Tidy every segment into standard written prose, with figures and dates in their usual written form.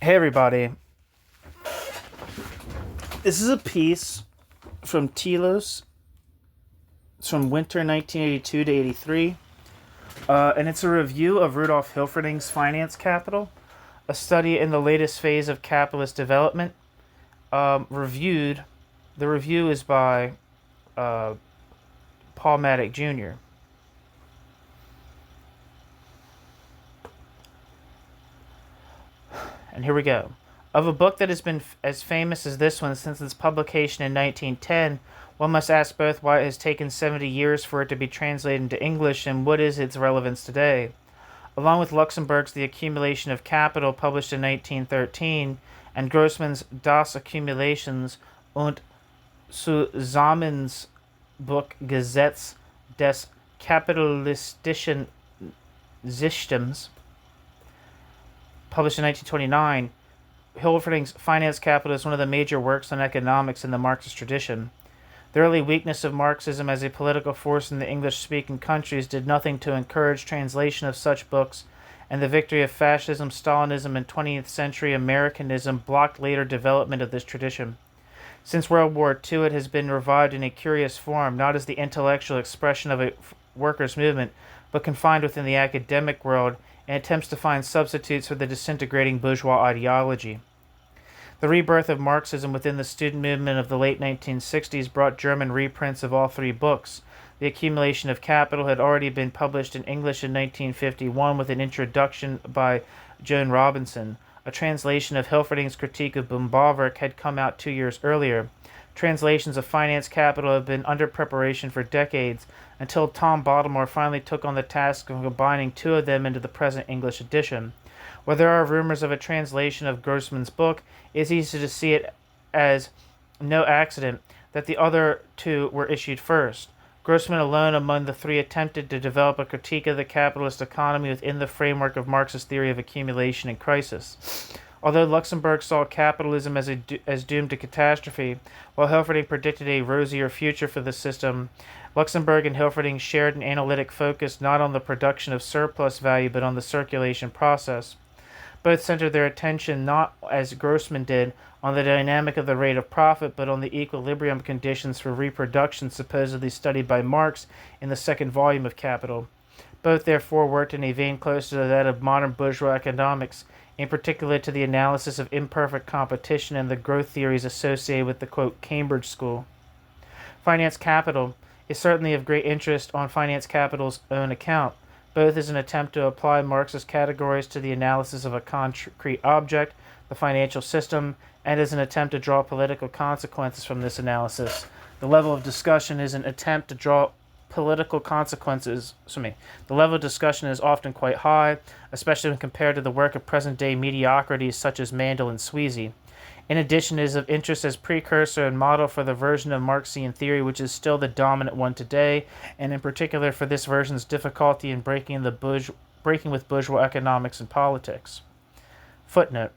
Hey everybody, this is a piece from Telos. It's from winter 1982 to 83, and it's a review of Rudolf Hilferding's Finance Capital, a study in the latest phase of capitalist development. The review is by Paul Mattick Jr. And here we go. Of a book that has been as famous as this one since its publication in 1910, one must ask both why it has taken 70 years for it to be translated into English and what is its relevance today. Along with Luxemburg's The Accumulation of Capital, published in 1913, and Grossman's Das Accumulations und Zusammensbuch Gesetz des kapitalistischen Systems, published in 1929, Hilferding's Finance Capital is one of the major works on economics in the Marxist tradition. The early weakness of Marxism as a political force in the English-speaking countries did nothing to encourage translation of such books, and the victory of fascism, Stalinism, and 20th century Americanism blocked later development of this tradition. Since World War II, it has been revived in a curious form, not as the intellectual expression of a workers' movement, but confined within the academic world, and attempts to find substitutes for the disintegrating bourgeois ideology. The rebirth of Marxism within the student movement of the late 1960s brought German reprints of all three books. The Accumulation of Capital had already been published in English in 1951 with an introduction by Joan Robinson. A translation of Hilferding's Critique of Böhm-Bawerk had come out 2 years earlier. Translations of Finance Capital have been under preparation for decades, until Tom Baltimore finally took on the task of combining two of them into the present English edition. Where there are rumors of a translation of Grossman's book, it is easy to see it as no accident that the other two were issued first. Grossman alone among the three attempted to develop a critique of the capitalist economy within the framework of Marx's theory of accumulation and crisis. Although Luxemburg saw capitalism as doomed to catastrophe, while Hilferding predicted a rosier future for the system, Luxemburg and Hilferding shared an analytic focus not on the production of surplus value but on the circulation process. Both centered their attention not, as Grossman did, on the dynamic of the rate of profit, but on the equilibrium conditions for reproduction supposedly studied by Marx in the second volume of Capital. Both therefore worked in a vein closer to that of modern bourgeois economics, in particular to the analysis of imperfect competition and the growth theories associated with the, quote, Cambridge School. Finance Capital is certainly of great interest on Finance Capital's own account, both as an attempt to apply Marx's categories to the analysis of a concrete object, the financial system, and as an attempt to draw political consequences from this analysis. The level of discussion is an attempt to draw political consequences. The level of discussion is often quite high, especially when compared to the work of present-day mediocrities such as Mandel and Sweezy. In addition, it is of interest as precursor and model for the version of Marxian theory which is still the dominant one today, and in particular for this version's difficulty in breaking with bourgeois economics and politics. Footnote.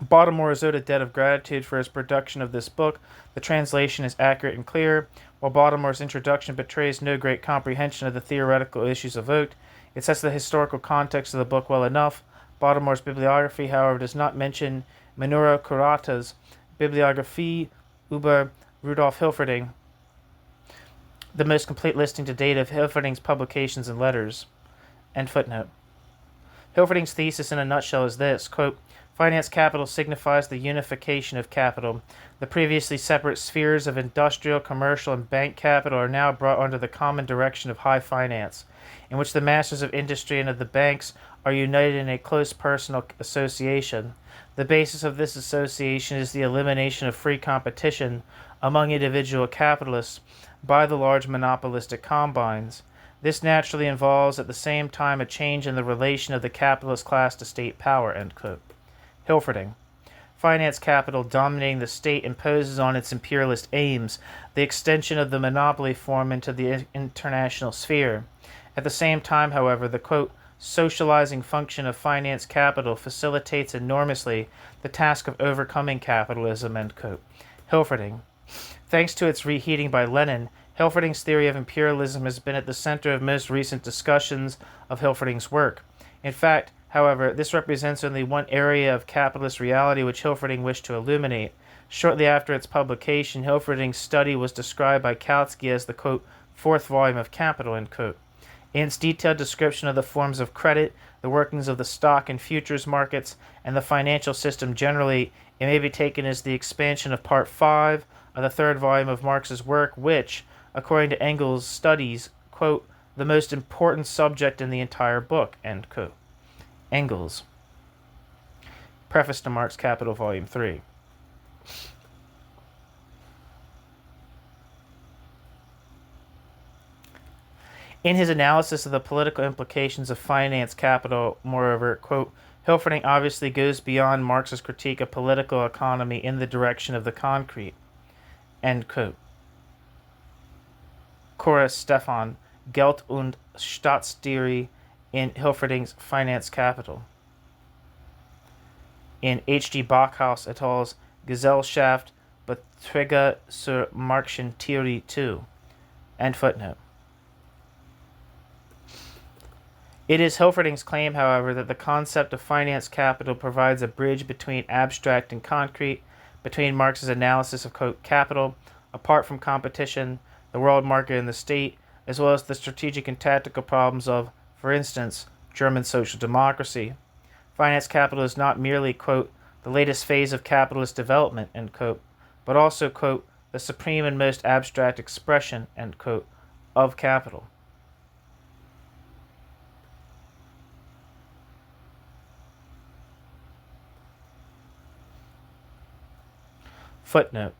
Baltimore is owed a debt of gratitude for his production of this book. The translation is accurate and clear. While Baltimore's introduction betrays no great comprehension of the theoretical issues evoked, it sets the historical context of the book well enough. Baltimore's bibliography, however, does not mention Minoru Kurata's Bibliographie über Rudolf Hilferding, the most complete listing to date of Hilferding's publications and letters. End footnote. Hilferding's thesis in a nutshell is this, quote, Finance Capital signifies the unification of capital. The previously separate spheres of industrial, commercial, and bank capital are now brought under the common direction of high finance, in which the masters of industry and of the banks are united in a close personal association. The basis of this association is the elimination of free competition among individual capitalists by the large monopolistic combines. This naturally involves at the same time a change in the relation of the capitalist class to state power, end quote. Hilferding. Finance Capital dominating the state imposes on its imperialist aims the extension of the monopoly form into the international sphere. At the same time, however, the, quote, socializing function of finance capital facilitates enormously the task of overcoming capitalism, end quote. Hilferding. Thanks to its reheating by Lenin, Hilferding's theory of imperialism has been at the center of most recent discussions of Hilferding's work. In fact, However, this represents only one area of capitalist reality which Hilferding wished to illuminate. Shortly after its publication, Hilferding's study was described by Kautsky as the, quote, fourth volume of Capital, end quote. In its detailed description of the forms of credit, the workings of the stock and futures markets, and the financial system generally, it may be taken as the expansion of Part 5 of the third volume of Marx's work, which, according to Engels' studies, quote, the most important subject in the entire book, end quote. Engels. Preface to Marx Capital, Volume 3. In his analysis of the political implications of finance capital, moreover, quote, Hilferding obviously goes beyond Marx's critique of political economy in the direction of the concrete, end quote. Cora Stefan, Geld und Staatstheorie in Hilferding's Finance Capital. In H.G. Backhaus et al.'s Gesellschaft Beträge zur Marxischen Theorie 2, end footnote. It is Hilferding's claim, however, that the concept of finance capital provides a bridge between abstract and concrete, between Marx's analysis of, quote, capital, apart from competition, the world market, and the state, as well as the strategic and tactical problems of, for instance, German social democracy. Finance capital is not merely, quote, the latest phase of capitalist development, end quote, but also, quote, the supreme and most abstract expression, end quote, of capital. Footnote.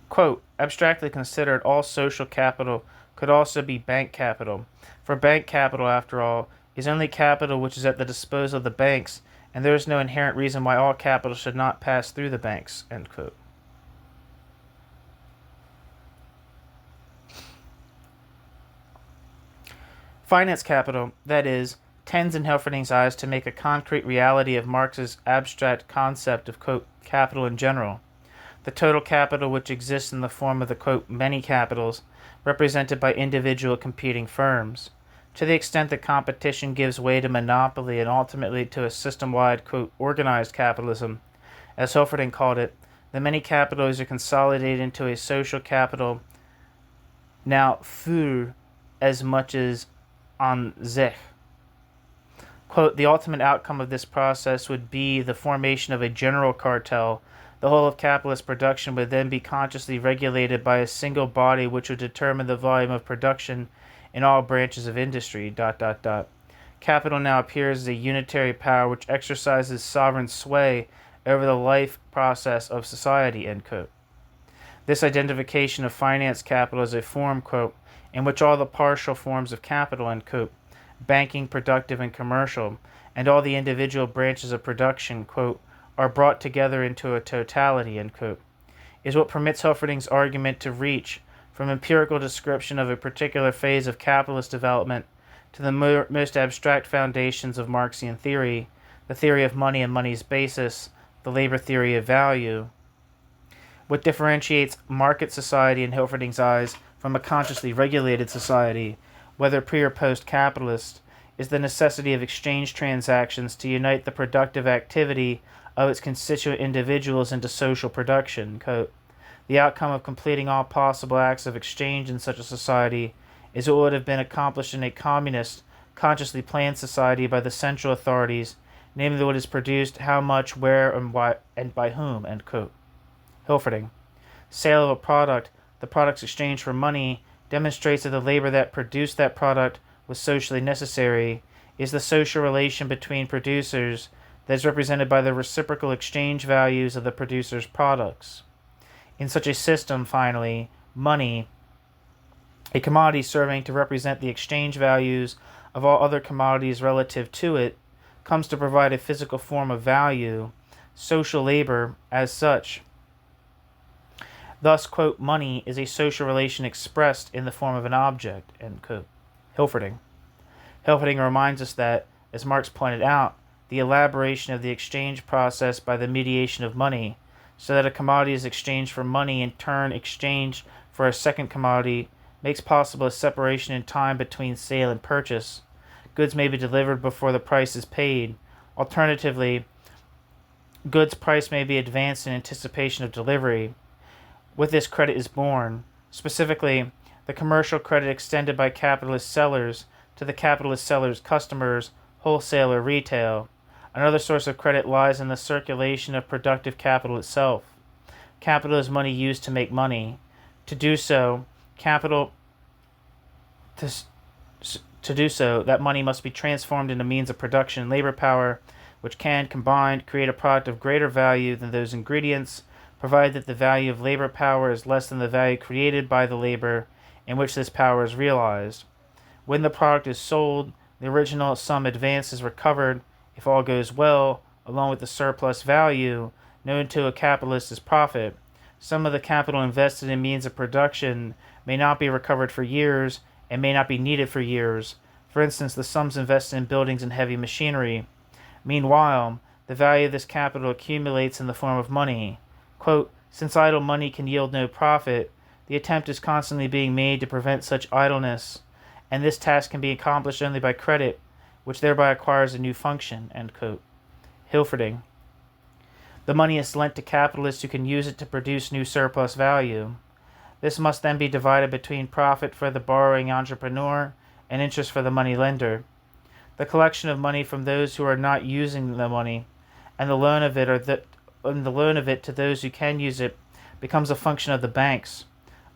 Quote, abstractly considered, all social capital could also be bank capital. For bank capital, after all, is only capital which is at the disposal of the banks, and there is no inherent reason why all capital should not pass through the banks, end quote. Finance capital, that is, tends in Hilferding's eyes to make a concrete reality of Marx's abstract concept of, quote, capital in general. The total capital which exists in the form of the, quote, many capitals, represented by individual competing firms. To the extent that competition gives way to monopoly and ultimately to a system-wide, quote, organized capitalism, as Hilferding called it, the many capitals are consolidated into a social capital, now für as much as an sich. Quote, the ultimate outcome of this process would be the formation of a general cartel. The whole of capitalist production would then be consciously regulated by a single body which would determine the volume of production in all branches of industry, ... Capital now appears as a unitary power which exercises sovereign sway over the life process of society, end quote. This identification of finance capital as a form, quote, in which all the partial forms of capital, end quote, banking, productive, and commercial, and all the individual branches of production, quote, are brought together into a totality, end quote, is what permits Hilferding's argument to reach from empirical description of a particular phase of capitalist development to the most abstract foundations of Marxian theory, the theory of money and money's basis, the labor theory of value. What differentiates market society in Hilferding's eyes from a consciously regulated society, whether pre or post-capitalist, is the necessity of exchange transactions to unite the productive activity of its constituent individuals into social production. Quote, the outcome of completing all possible acts of exchange in such a society is what would have been accomplished in a communist, consciously planned society by the central authorities, namely what is produced, how much, where, and why, and by whom, end quote. Hilferding. Sale of a product, the product's exchange for money, demonstrates that the labor that produced that product was socially necessary, is the social relation between producers that is represented by the reciprocal exchange values of the producer's products. In such a system, finally, money, a commodity serving to represent the exchange values of all other commodities relative to it, comes to provide a physical form of value, social labor, as such. Thus, quote, money is a social relation expressed in the form of an object, end quote. Hilferding. Hilferding reminds us that, as Marx pointed out, the elaboration of the exchange process by the mediation of money, so that a commodity is exchanged for money, in turn exchanged for a second commodity, makes possible a separation in time between sale and purchase, goods may be delivered before the price is paid. Alternatively, goods price may be advanced in anticipation of delivery. With this, credit is born. Specifically, the commercial credit extended by capitalist sellers to the capitalist sellers' customers, wholesale or retail. Another source of credit lies in the circulation of productive capital itself. Capital is money used to make money. To do so, that money must be transformed into means of production and labor power, which can, combined, create a product of greater value than those ingredients, provided that the value of labor power is less than the value created by the labor in which this power is realized. When the product is sold, the original sum advanced is recovered, if all goes well, along with the surplus value, known to a capitalist as profit. Some of the capital invested in means of production may not be recovered for years and may not be needed for years. For instance, the sums invested in buildings and heavy machinery. Meanwhile, the value of this capital accumulates in the form of money. Quote, since idle money can yield no profit, the attempt is constantly being made to prevent such idleness, and this task can be accomplished only by credit, which thereby acquires a new function. End quote. Hilferding. The money is lent to capitalists who can use it to produce new surplus value. This must then be divided between profit for the borrowing entrepreneur and interest for the money lender. The collection of money from those who are not using the money and the loan of it to those who can use it becomes a function of the banks,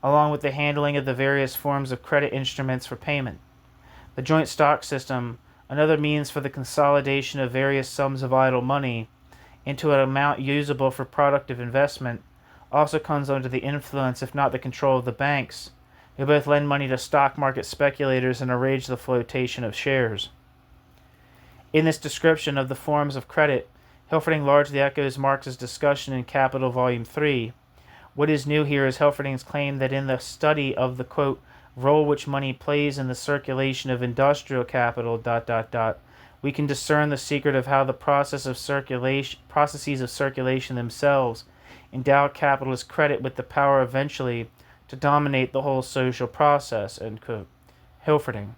along with the handling of the various forms of credit instruments for payment. The joint stock system, another means for the consolidation of various sums of idle money into an amount usable for productive investment, also comes under the influence, if not the control, of the banks, who both lend money to stock market speculators and arrange the flotation of shares. In this description of the forms of credit, Hilferding largely echoes Marx's discussion in Capital Volume 3. What is new here is Hilferding's claim that in the study of the, quote, role which money plays in the circulation of industrial capital, we can discern the secret of how the processes of circulation themselves endow capitalist credit with the power eventually to dominate the whole social process, end quote. Hilferding.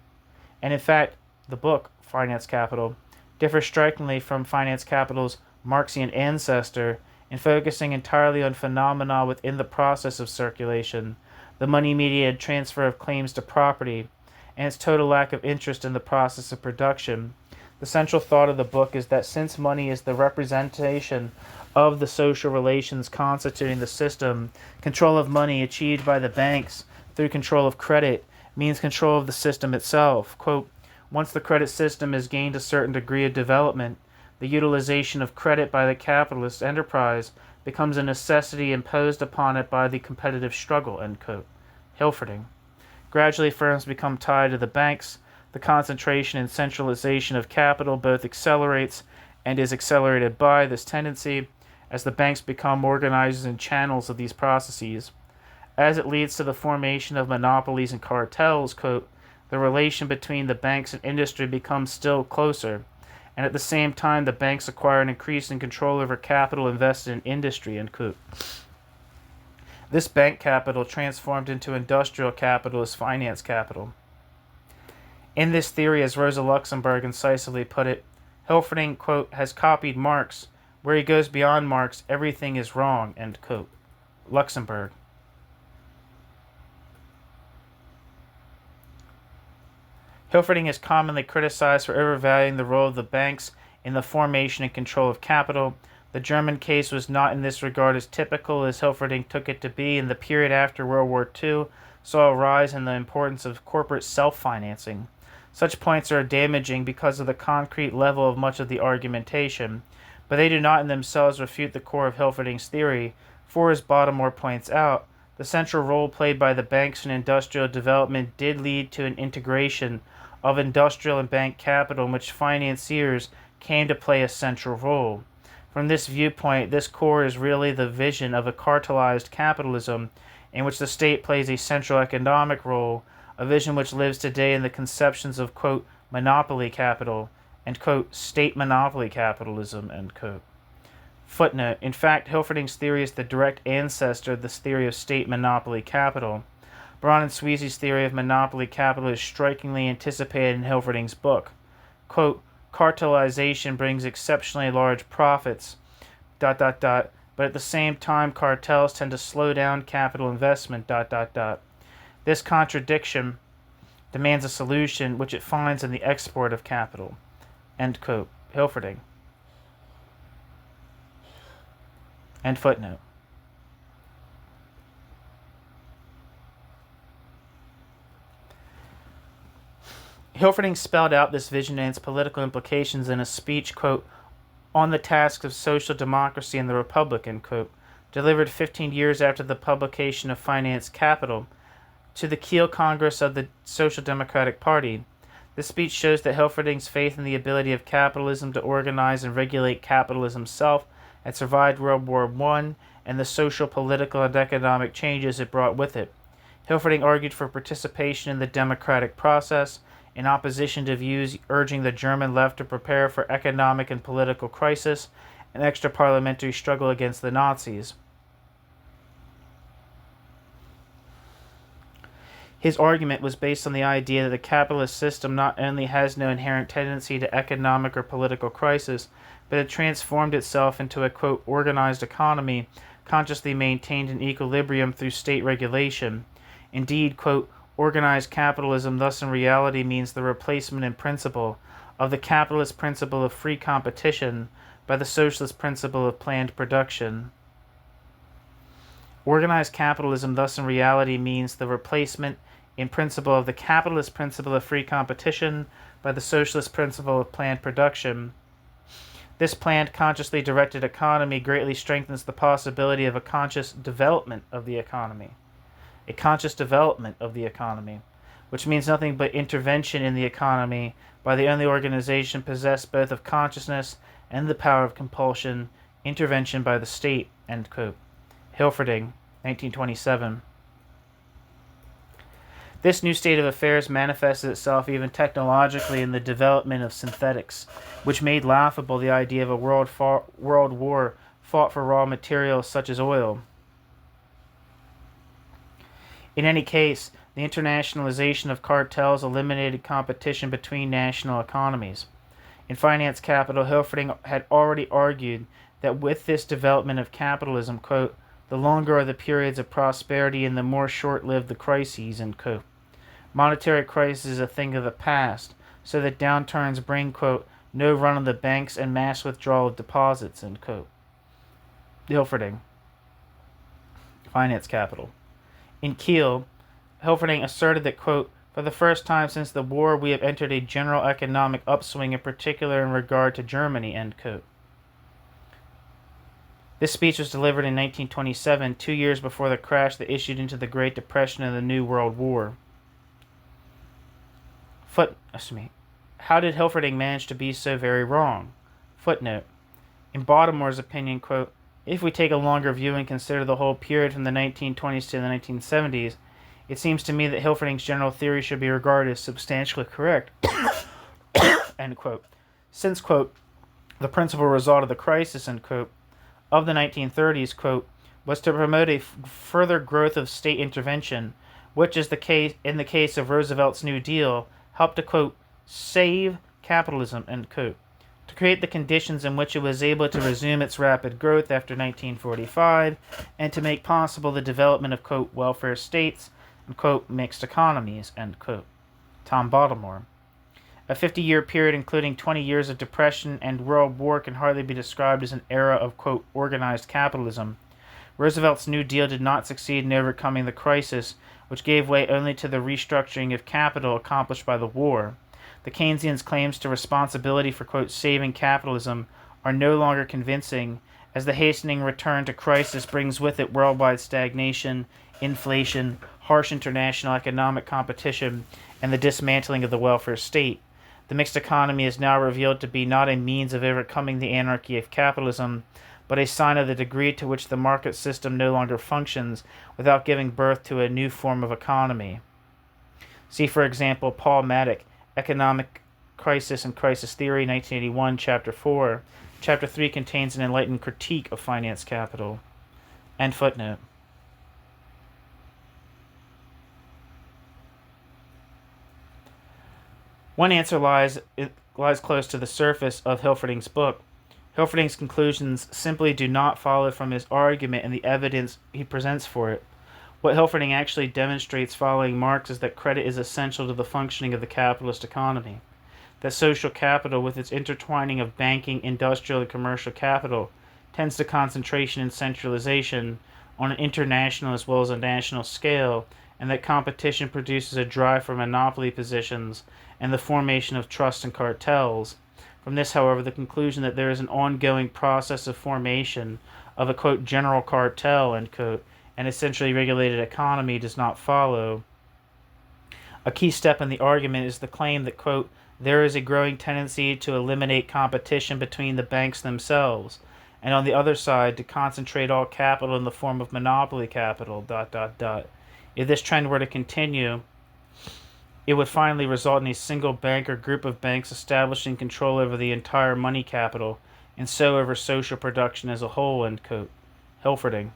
And in fact, the book, Finance Capital, differs strikingly from Finance Capital's Marxian ancestor in focusing entirely on phenomena within the process of circulation, the money-mediated transfer of claims to property, and its total lack of interest in the process of production. The central thought of the book is that since money is the representation of the social relations constituting the system, control of money achieved by the banks through control of credit means control of the system itself. Quote, once the credit system has gained a certain degree of development, the utilization of credit by the capitalist enterprise becomes a necessity imposed upon it by the competitive struggle, end quote. Hilferding. Gradually, firms become tied to the banks. The concentration and centralization of capital both accelerates and is accelerated by this tendency as the banks become organizers and channels of these processes. As it leads to the formation of monopolies and cartels, quote, the relation between the banks and industry becomes still closer, and at the same time the banks acquire an increase in control over capital invested in industry, end quote. This bank capital transformed into industrial capital is finance capital. In this theory, as Rosa Luxemburg incisively put it, Hilferding, quote, has copied Marx. Where he goes beyond Marx, everything is wrong, end quote. Luxemburg. Hilferding is commonly criticized for overvaluing the role of the banks in the formation and control of capital. The German case was not in this regard as typical as Hilferding took it to be. In the period after World War II saw a rise in the importance of corporate self-financing. Such points are damaging because of the concrete level of much of the argumentation, but they do not in themselves refute the core of Hilferding's theory, for as Baltimore points out, the central role played by the banks in industrial development did lead to an integration of industrial and bank capital in which financiers came to play a central role. From this viewpoint, this core is really the vision of a cartelized capitalism in which the state plays a central economic role, a vision which lives today in the conceptions of, quote, monopoly capital and, quote, state monopoly capitalism, end quote. Footnote. In fact, Hilferding's theory is the direct ancestor of this theory of state monopoly capital. Braun and Sweezy's theory of monopoly capital is strikingly anticipated in Hilferding's book. quote, cartelization brings exceptionally large profits, but at the same time cartels tend to slow down capital investment, This contradiction demands a solution which it finds in the export of capital, end quote. Hilferding. End footnote. Hilferding spelled out this vision and its political implications in a speech, quote, on the tasks of social democracy in the Republic, end quote, delivered 15 years after the publication of Finance Capital to the Kiel Congress of the Social Democratic Party. This speech shows that Hilferding's faith in the ability of capitalism to organize and regulate capitalism itself had survived World War I and the social, political, and economic changes it brought with it. Hilferding argued for participation in the democratic process, in opposition to views urging the German left to prepare for economic and political crisis and extra-parliamentary struggle against the Nazis. His argument was based on the idea that the capitalist system not only has no inherent tendency to economic or political crisis, but it transformed itself into a, quote, organized economy, consciously maintained in equilibrium through state regulation. Indeed, quote, organized capitalism thus in reality means the replacement in principle of the capitalist principle of free competition by the socialist principle of planned production. Organized capitalism thus in reality means the replacement in principle of the capitalist principle of free competition by the socialist principle of planned production. This planned, consciously directed economy greatly strengthens the possibility of a conscious development of the economy. A conscious development of the economy, which means nothing but intervention in the economy by the only organization possessed both of consciousness and the power of compulsion, intervention by the state, end quote. Hilferding, 1927. This new state of affairs manifested itself even technologically in the development of synthetics, which made laughable the idea of a world war fought for raw materials such as oil. In any case, the internationalization of cartels eliminated competition between national economies. In Finance Capital, Hilferding had already argued that with this development of capitalism, quote, the longer are the periods of prosperity and the more short-lived the crises, end quote. Monetary crisis is a thing of the past, so that downturns bring, quote, no run on the banks and mass withdrawal of deposits, end quote. Hilferding. Finance Capital. In Kiel, Hilferding asserted that, quote, for the first time since the war we have entered a general economic upswing, in particular in regard to Germany, end quote. This speech was delivered in 1927, 2 years before the crash that issued into the Great Depression and the New World War. How did Hilferding manage to be so very wrong? Footnote. In Baltimore's opinion, quote, if we take a longer view and consider the whole period from the 1920s to the 1970s, it seems to me that Hilferding's general theory should be regarded as substantially correct, end quote. Since, quote, the principal result of the crisis, end quote, of the 1930s, quote, was to promote a further growth of state intervention, which is the case in the case of Roosevelt's New Deal, helped to, quote, save capitalism, end quote, to create the conditions in which it was able to resume its rapid growth after 1945, and to make possible the development of, quote, welfare states and, quote, mixed economies, end quote. Tom Baltimore. A 50-year period including 20 years of depression and world war can hardly be described as an era of, quote, organized capitalism. Roosevelt's New Deal did not succeed in overcoming the crisis, which gave way only to the restructuring of capital accomplished by the war. The Keynesians' claims to responsibility for, quote, saving capitalism are no longer convincing, as the hastening return to crisis brings with it worldwide stagnation, inflation, harsh international economic competition, and the dismantling of the welfare state. The mixed economy is now revealed to be not a means of overcoming the anarchy of capitalism, but a sign of the degree to which the market system no longer functions without giving birth to a new form of economy. See, for example, Paul Mattick, Economic Crisis and Crisis Theory, 1981, Chapter 4. Chapter 3 contains an enlightened critique of finance capital. End footnote. One answer lies lies close to the surface of Hilferding's book. Hilferding's conclusions simply do not follow from his argument and the evidence he presents for it. What Hilferding actually demonstrates following Marx is that credit is essential to the functioning of the capitalist economy, that social capital, with its intertwining of banking, industrial, and commercial capital, tends to concentration and centralization on an international as well as a national scale, and that competition produces a drive for monopoly positions and the formation of trusts and cartels. From this, however, the conclusion that there is an ongoing process of formation of a, quote, general cartel, end quote, and essentially regulated economy does not follow. A key step in the argument is the claim that, quote, there is a growing tendency to eliminate competition between the banks themselves, and on the other side, to concentrate all capital in the form of monopoly capital, ... If this trend were to continue, it would finally result in a single bank or group of banks establishing control over the entire money capital, and so over social production as a whole, end quote. Hilferding.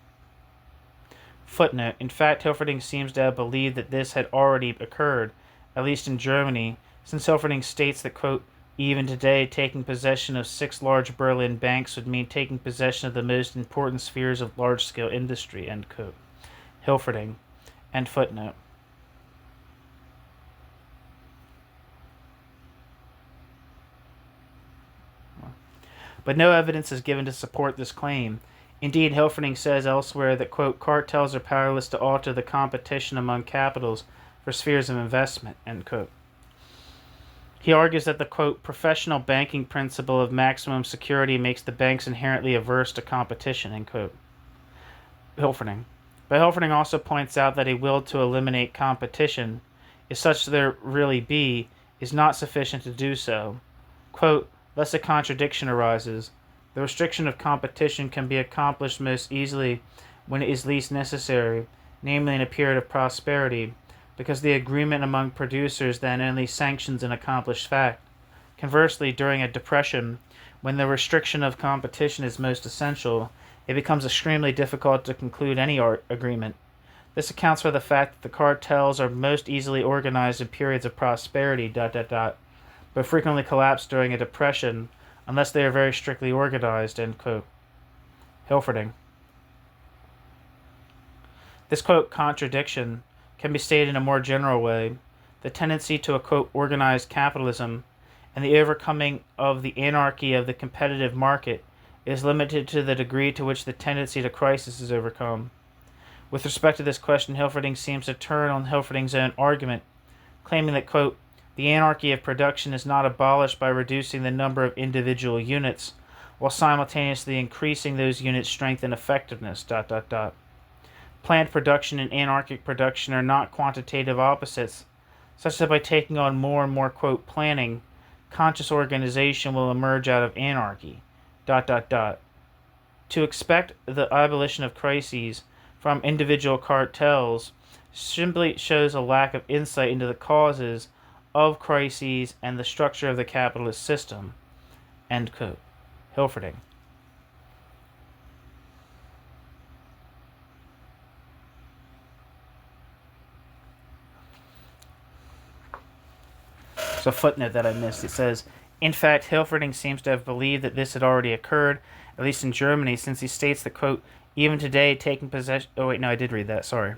Footnote. In fact, Hilferding seems to have believed that this had already occurred, at least in Germany, since Hilferding states that, quote, even today, taking possession of 6 large Berlin banks would mean taking possession of the most important spheres of large-scale industry, end quote. Hilferding. End footnote. But no evidence is given to support this claim. Indeed, Hilferding says elsewhere that, quote, cartels are powerless to alter the competition among capitals for spheres of investment, end quote. He argues that the, quote, professional banking principle of maximum security makes the banks inherently averse to competition, end quote. Hilferding. But Hilferding also points out that a will to eliminate competition, if such there really be, is not sufficient to do so. Quote, thus a contradiction arises. The restriction of competition can be accomplished most easily when it is least necessary, namely in a period of prosperity, because the agreement among producers then only sanctions an accomplished fact. Conversely, during a depression, when the restriction of competition is most essential, it becomes extremely difficult to conclude any agreement. This accounts for the fact that the cartels are most easily organized in periods of prosperity, ... but frequently collapse during a depression, unless they are very strictly organized, end quote. Hilferding. This, quote, contradiction can be stated in a more general way. The tendency to a, quote, organized capitalism and the overcoming of the anarchy of the competitive market is limited to the degree to which the tendency to crisis is overcome. With respect to this question, Hilferding seems to turn on Hilferding's own argument, claiming that, quote, the anarchy of production is not abolished by reducing the number of individual units, while simultaneously increasing those units' strength and effectiveness, ... Planned production and anarchic production are not quantitative opposites, such that by taking on more and more, quote, planning, conscious organization will emerge out of anarchy, ... To expect the abolition of crises from individual cartels simply shows a lack of insight into the causes of crises and the structure of the capitalist system, end quote. Hilferding. So a footnote that I missed, it says, in fact, Hilferding seems to have believed that this had already occurred, at least in Germany, since he states that, quote, even today taking possession... Oh, wait, no, I did read that, sorry.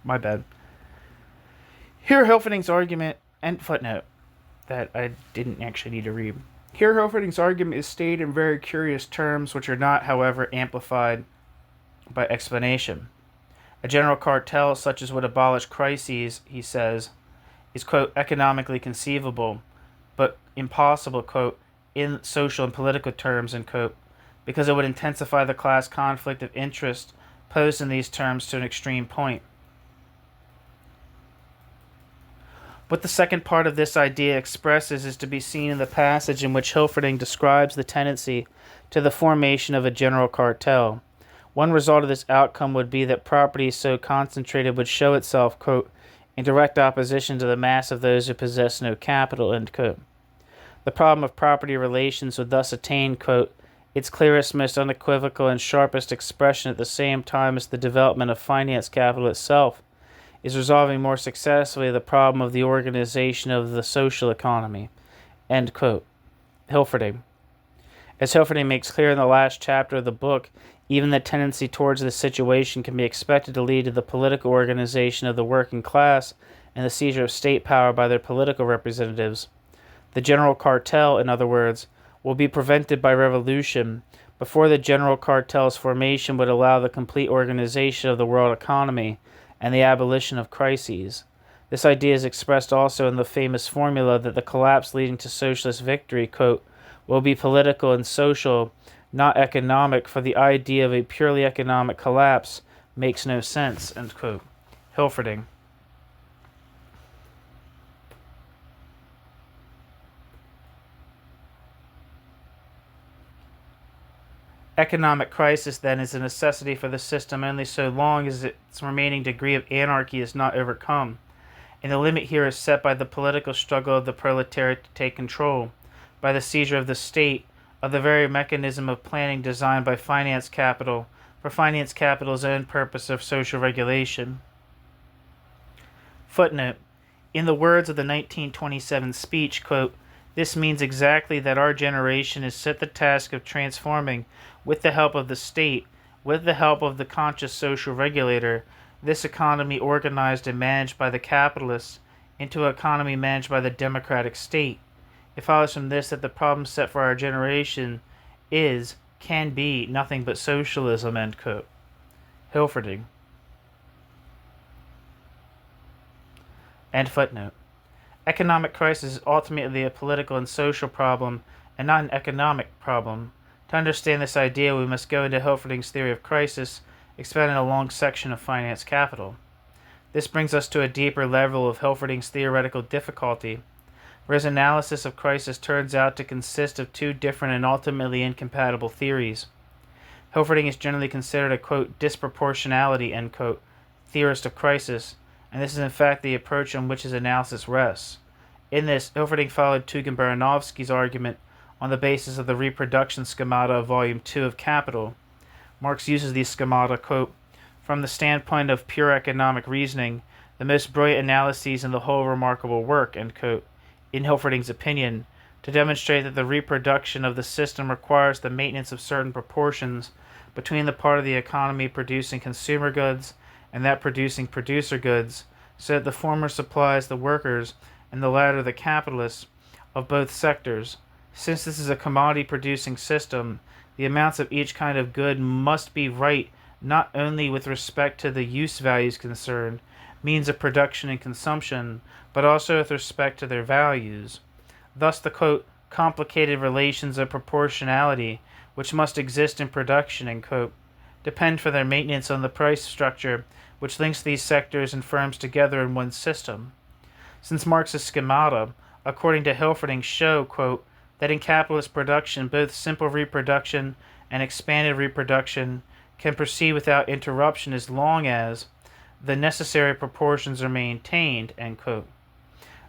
My bad. Here, Hilferding's argument... End footnote that I didn't actually need to read. Here, Hilferding's argument is stated in very curious terms, which are not, however, amplified by explanation. A general cartel, such as would abolish crises, he says, is, quote, economically conceivable, but impossible, quote, in social and political terms, end quote, because it would intensify the class conflict of interest posed in these terms to an extreme point. What the second part of this idea expresses is to be seen in the passage in which Hilferding describes the tendency to the formation of a general cartel. One result of this outcome would be that property so concentrated would show itself, quote, in direct opposition to the mass of those who possess no capital, end quote. The problem of property relations would thus attain, quote, its clearest, most unequivocal, and sharpest expression at the same time as the development of finance capital itself is resolving more successfully the problem of the organization of the social economy, End quote. Hilferding. As Hilferding makes clear in the last chapter of the book, even the tendency towards this situation can be expected to lead to the political organization of the working class and the seizure of state power by their political representatives. The general cartel, in other words, will be prevented by revolution before the general cartel's formation would allow the complete organization of the world economy and the abolition of crises. This idea is expressed also in the famous formula that the collapse leading to socialist victory, quote, will be political and social, not economic, for the idea of a purely economic collapse makes no sense, end quote. Hilferding. Economic crisis, then, is a necessity for the system only so long as its remaining degree of anarchy is not overcome, and the limit here is set by the political struggle of the proletariat to take control, by the seizure of the state, of the very mechanism of planning designed by finance capital, for finance capital's own purpose of social regulation. Footnote. In the words of the 1927 speech, quote, this means exactly that our generation is set the task of transforming, with the help of the state, with the help of the conscious social regulator, this economy organized and managed by the capitalists into an economy managed by the democratic state. It follows from this that the problem set for our generation can be, nothing but socialism, end quote. Hilferding. End footnote. Economic crisis is ultimately a political and social problem, and not an economic problem. To understand this idea, we must go into Hilferding's theory of crisis, expanding a long section of finance capital. This brings us to a deeper level of Hilferding's theoretical difficulty, where his analysis of crisis turns out to consist of two different and ultimately incompatible theories. Hilferding is generally considered a, quote, disproportionality, end quote, theorist of crisis, and this is in fact the approach on which his analysis rests. In this, Hilferding followed Tugendbaranovsky's argument on the basis of the reproduction schemata of Volume 2 of Capital. Marx uses these schemata, quote, from the standpoint of pure economic reasoning, the most brilliant analyses in the whole remarkable work, end quote, in Hilferding's opinion, to demonstrate that the reproduction of the system requires the maintenance of certain proportions between the part of the economy producing consumer goods and that producing producer goods, so that the former supplies the workers and the latter the capitalists of both sectors. Since this is a commodity-producing system, the amounts of each kind of good must be right not only with respect to the use values concerned, means of production and consumption, but also with respect to their values. Thus the, quote, complicated relations of proportionality, which must exist in production, end quote, depend for their maintenance on the price structure which links these sectors and firms together in one system. Since Marx's schemata, according to Hilferding, show, quote, that in capitalist production both simple reproduction and expanded reproduction can proceed without interruption as long as the necessary proportions are maintained, end quote.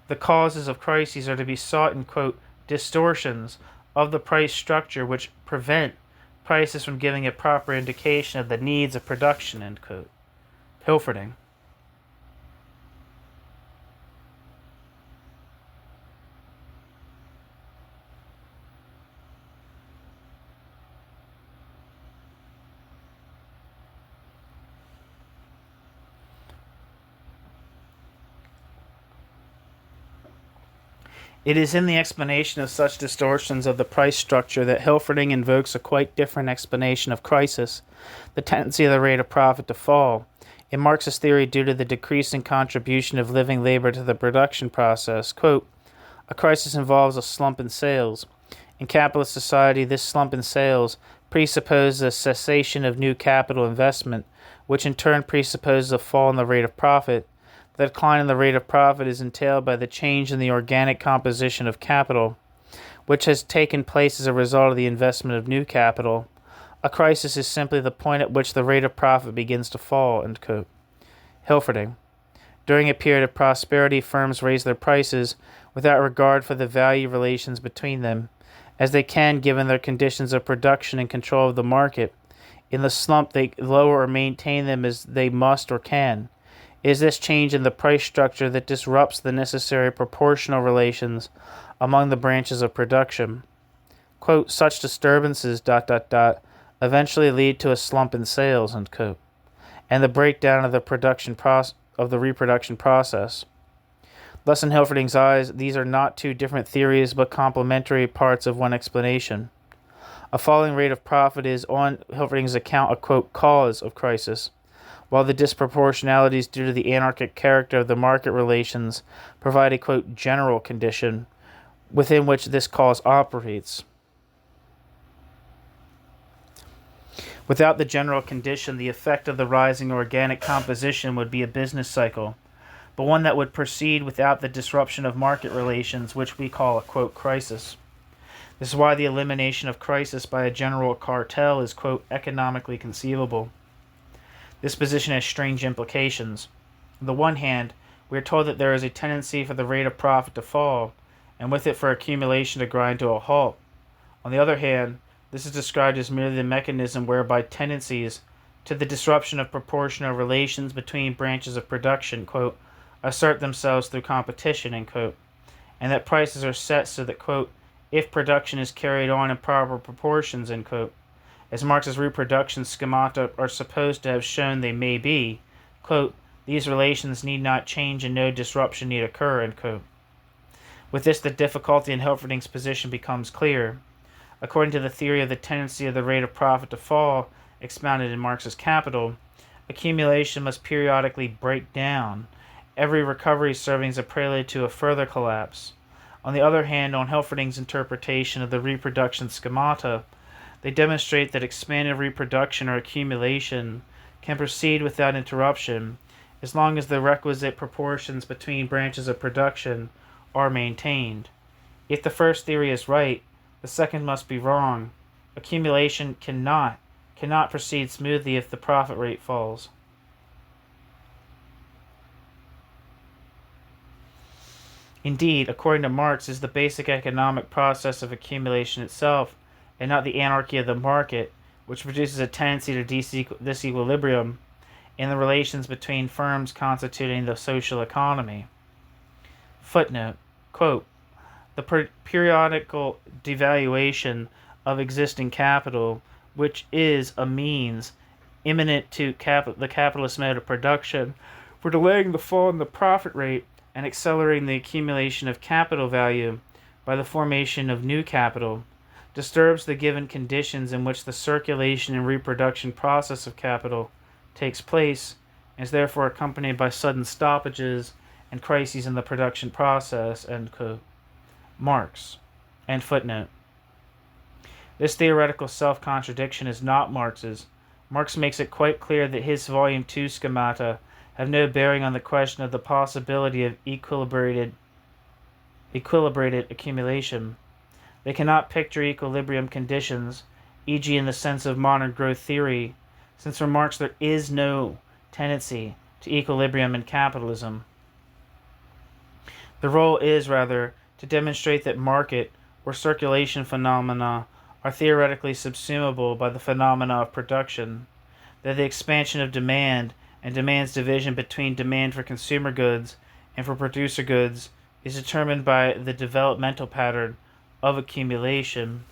The causes of crises are to be sought in, quote, distortions of the price structure which prevent prices from giving a proper indication of the needs of production, end quote. Hilferding. It is in the explanation of such distortions of the price structure that Hilferding invokes a quite different explanation of crisis, the tendency of the rate of profit to fall. In Marx's theory, due to the decreasing contribution of living labor to the production process, quote, a crisis involves a slump in sales. In capitalist society, this slump in sales presupposes a cessation of new capital investment, which in turn presupposes a fall in the rate of profit. The decline in the rate of profit is entailed by the change in the organic composition of capital, which has taken place as a result of the investment of new capital. A crisis is simply the point at which the rate of profit begins to fall, end quote. Hilferding. During a period of prosperity, firms raise their prices without regard for the value relations between them, as they can given their conditions of production and control of the market. In the slump, they lower or maintain them as they must or can. It is this change in the price structure that disrupts the necessary proportional relations among the branches of production. Quote, such disturbances, eventually lead to a slump in sales, end quote, and the breakdown of the reproduction process. Thus, in Hilferding's eyes, these are not two different theories but complementary parts of one explanation. A falling rate of profit is, on Hilferding's account, a, quote, cause of crisis, while the disproportionalities due to the anarchic character of the market relations provide a, quote, general condition within which this cause operates. Without the general condition, the effect of the rising organic composition would be a business cycle, but one that would proceed without the disruption of market relations, which we call a, quote, crisis. This is why the elimination of crisis by a general cartel is, quote, economically conceivable. This position has strange implications. On the one hand, we are told that there is a tendency for the rate of profit to fall, and with it for accumulation to grind to a halt. On the other hand, this is described as merely the mechanism whereby tendencies to the disruption of proportional relations between branches of production, quote, assert themselves through competition, end quote, and that prices are set so that, quote, if production is carried on in proper proportions, end quote, as Marx's reproduction schemata are supposed to have shown they may be, quote, these relations need not change and no disruption need occur, end quote. With this, the difficulty in Hilferding's position becomes clear. According to the theory of the tendency of the rate of profit to fall, expounded in Marx's Capital, accumulation must periodically break down, every recovery serving as a prelude to a further collapse. On the other hand, on Hilferding's interpretation of the reproduction schemata, they demonstrate that expanded reproduction or accumulation can proceed without interruption as long as the requisite proportions between branches of production are maintained. If the first theory is right, the second must be wrong. Accumulation cannot proceed smoothly if the profit rate falls. Indeed, according to Marx, it is the basic economic process of accumulation itself, and not the anarchy of the market, which produces a tendency to disequilibrium in the relations between firms constituting the social economy. Footnote, quote, the periodical devaluation of existing capital, which is a means imminent to the capitalist mode of production for delaying the fall in the profit rate and accelerating the accumulation of capital value by the formation of new capital, disturbs the given conditions in which the circulation and reproduction process of capital takes place, and is therefore accompanied by sudden stoppages and crises in the production process, end quote. Marx. End footnote. This theoretical self-contradiction is not Marx's. Marx makes it quite clear that his Volume 2 schemata have no bearing on the question of the possibility of equilibrated accumulation. They cannot picture equilibrium conditions, e.g. in the sense of modern growth theory, since for Marx there is no tendency to equilibrium in capitalism. The role is, rather, to demonstrate that market or circulation phenomena are theoretically subsumable by the phenomena of production, that the expansion of demand and demand's division between demand for consumer goods and for producer goods is determined by the developmental pattern of accumulation.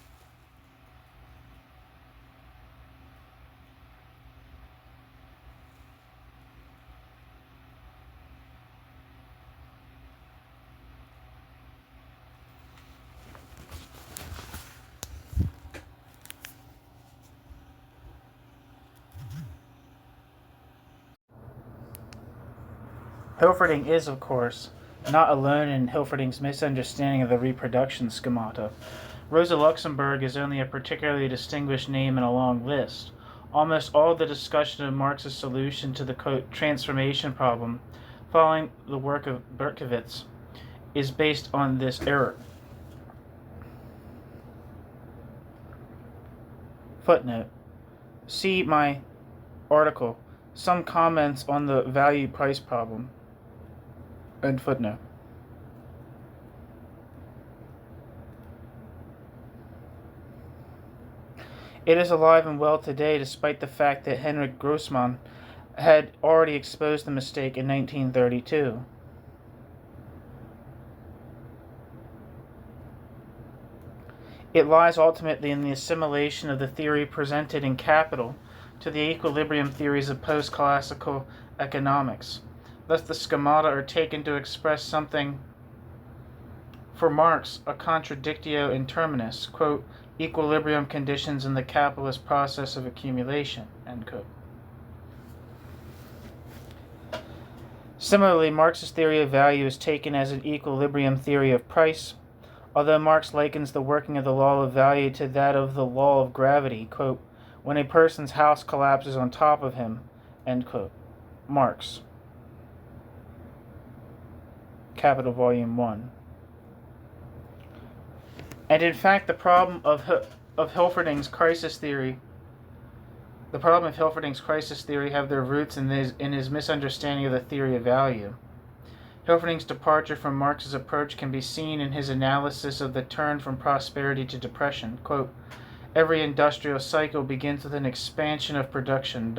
Hilferding is, of course, not alone in Hilferding's misunderstanding of the reproduction schemata. Rosa Luxemburg is only a particularly distinguished name in a long list. Almost all the discussion of Marx's solution to the, quote, transformation problem, following the work of Berkowitz, is based on this error. Footnote. See my article, Some Comments on the Value Price Problem. End footnote. It is alive and well today, despite the fact that Henrik Grossman had already exposed the mistake in 1932. It lies ultimately in the assimilation of the theory presented in Capital to the equilibrium theories of post-classical economics. Thus the schemata are taken to express something, for Marx, a contradictio in terminus, quote, equilibrium conditions in the capitalist process of accumulation, end quote. Similarly, Marx's theory of value is taken as an equilibrium theory of price, although Marx likens the working of the law of value to that of the law of gravity, quote, when a person's house collapses on top of him, end quote. Marx. Capital Volume 1. And in fact, the problem of Hilferding's crisis theory have their roots in his misunderstanding of the theory of value. Hilferding's departure from Marx's approach can be seen in his analysis of the turn from prosperity to depression. Quote, every industrial cycle begins with an expansion of production, ...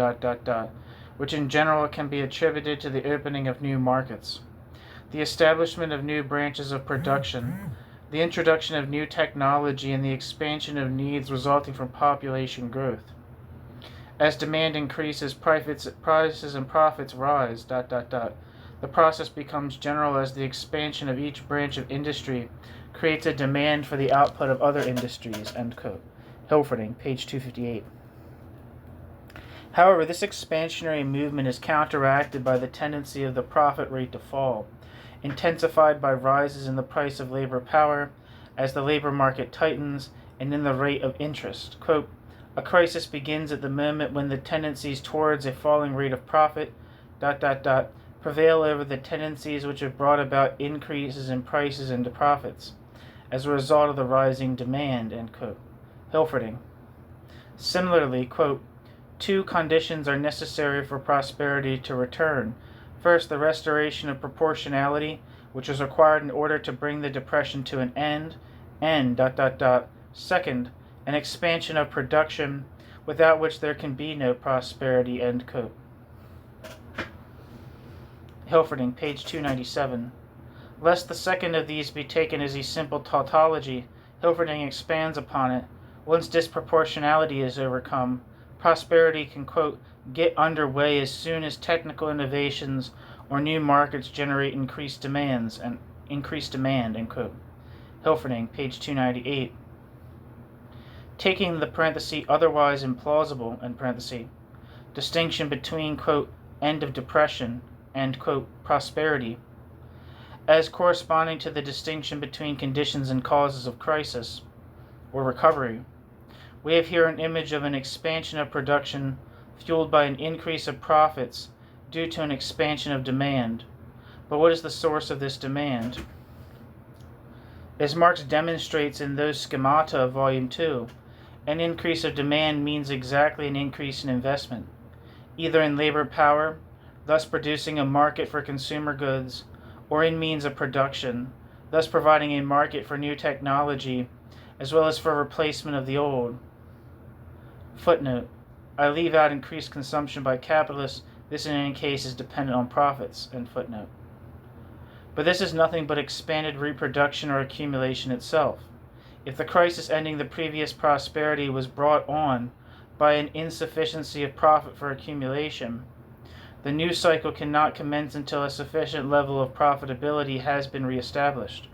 which in general can be attributed to the opening of new markets, the establishment of new branches of production, the introduction of new technology, and the expansion of needs resulting from population growth. As demand increases, prices and profits rise, ... The process becomes general as the expansion of each branch of industry creates a demand for the output of other industries, end quote. Hilferding, page 258. However, this expansionary movement is counteracted by the tendency of the profit rate to fall, intensified by rises in the price of labor power as the labor market tightens and in the rate of interest. Quote, a crisis begins at the moment when the tendencies towards a falling rate of profit, ... prevail over the tendencies which have brought about increases in prices and profits as a result of the rising demand, end quote. Hilferding. Similarly, quote, two conditions are necessary for prosperity to return. First, the restoration of proportionality, which is required in order to bring the depression to an end, and ... Second, an expansion of production, without which there can be no prosperity, end quote. Hilferding, page 297. Lest the second of these be taken as a simple tautology, Hilferding expands upon it. Once disproportionality is overcome, prosperity can, quote, get underway as soon as technical innovations or new markets generate increased demand, end quote. Hilferding, page 298. Taking the parenthesis otherwise implausible, end parenthesis, distinction between, quote, end of depression and, quote, prosperity, as corresponding to the distinction between conditions and causes of crisis or recovery, we have here an image of an expansion of production fueled by an increase of profits due to an expansion of demand. But what is the source of this demand? As Marx demonstrates in those schemata of Volume 2, an increase of demand means exactly an increase in investment, either in labor power, thus producing a market for consumer goods, or in means of production, thus providing a market for new technology, as well as for replacement of the old. Footnote. I leave out increased consumption by capitalists. This in any case is dependent on profits, end footnote. But this is nothing but expanded reproduction or accumulation itself. If the crisis ending the previous prosperity was brought on by an insufficiency of profit for accumulation, the new cycle cannot commence until a sufficient level of profitability has been reestablished.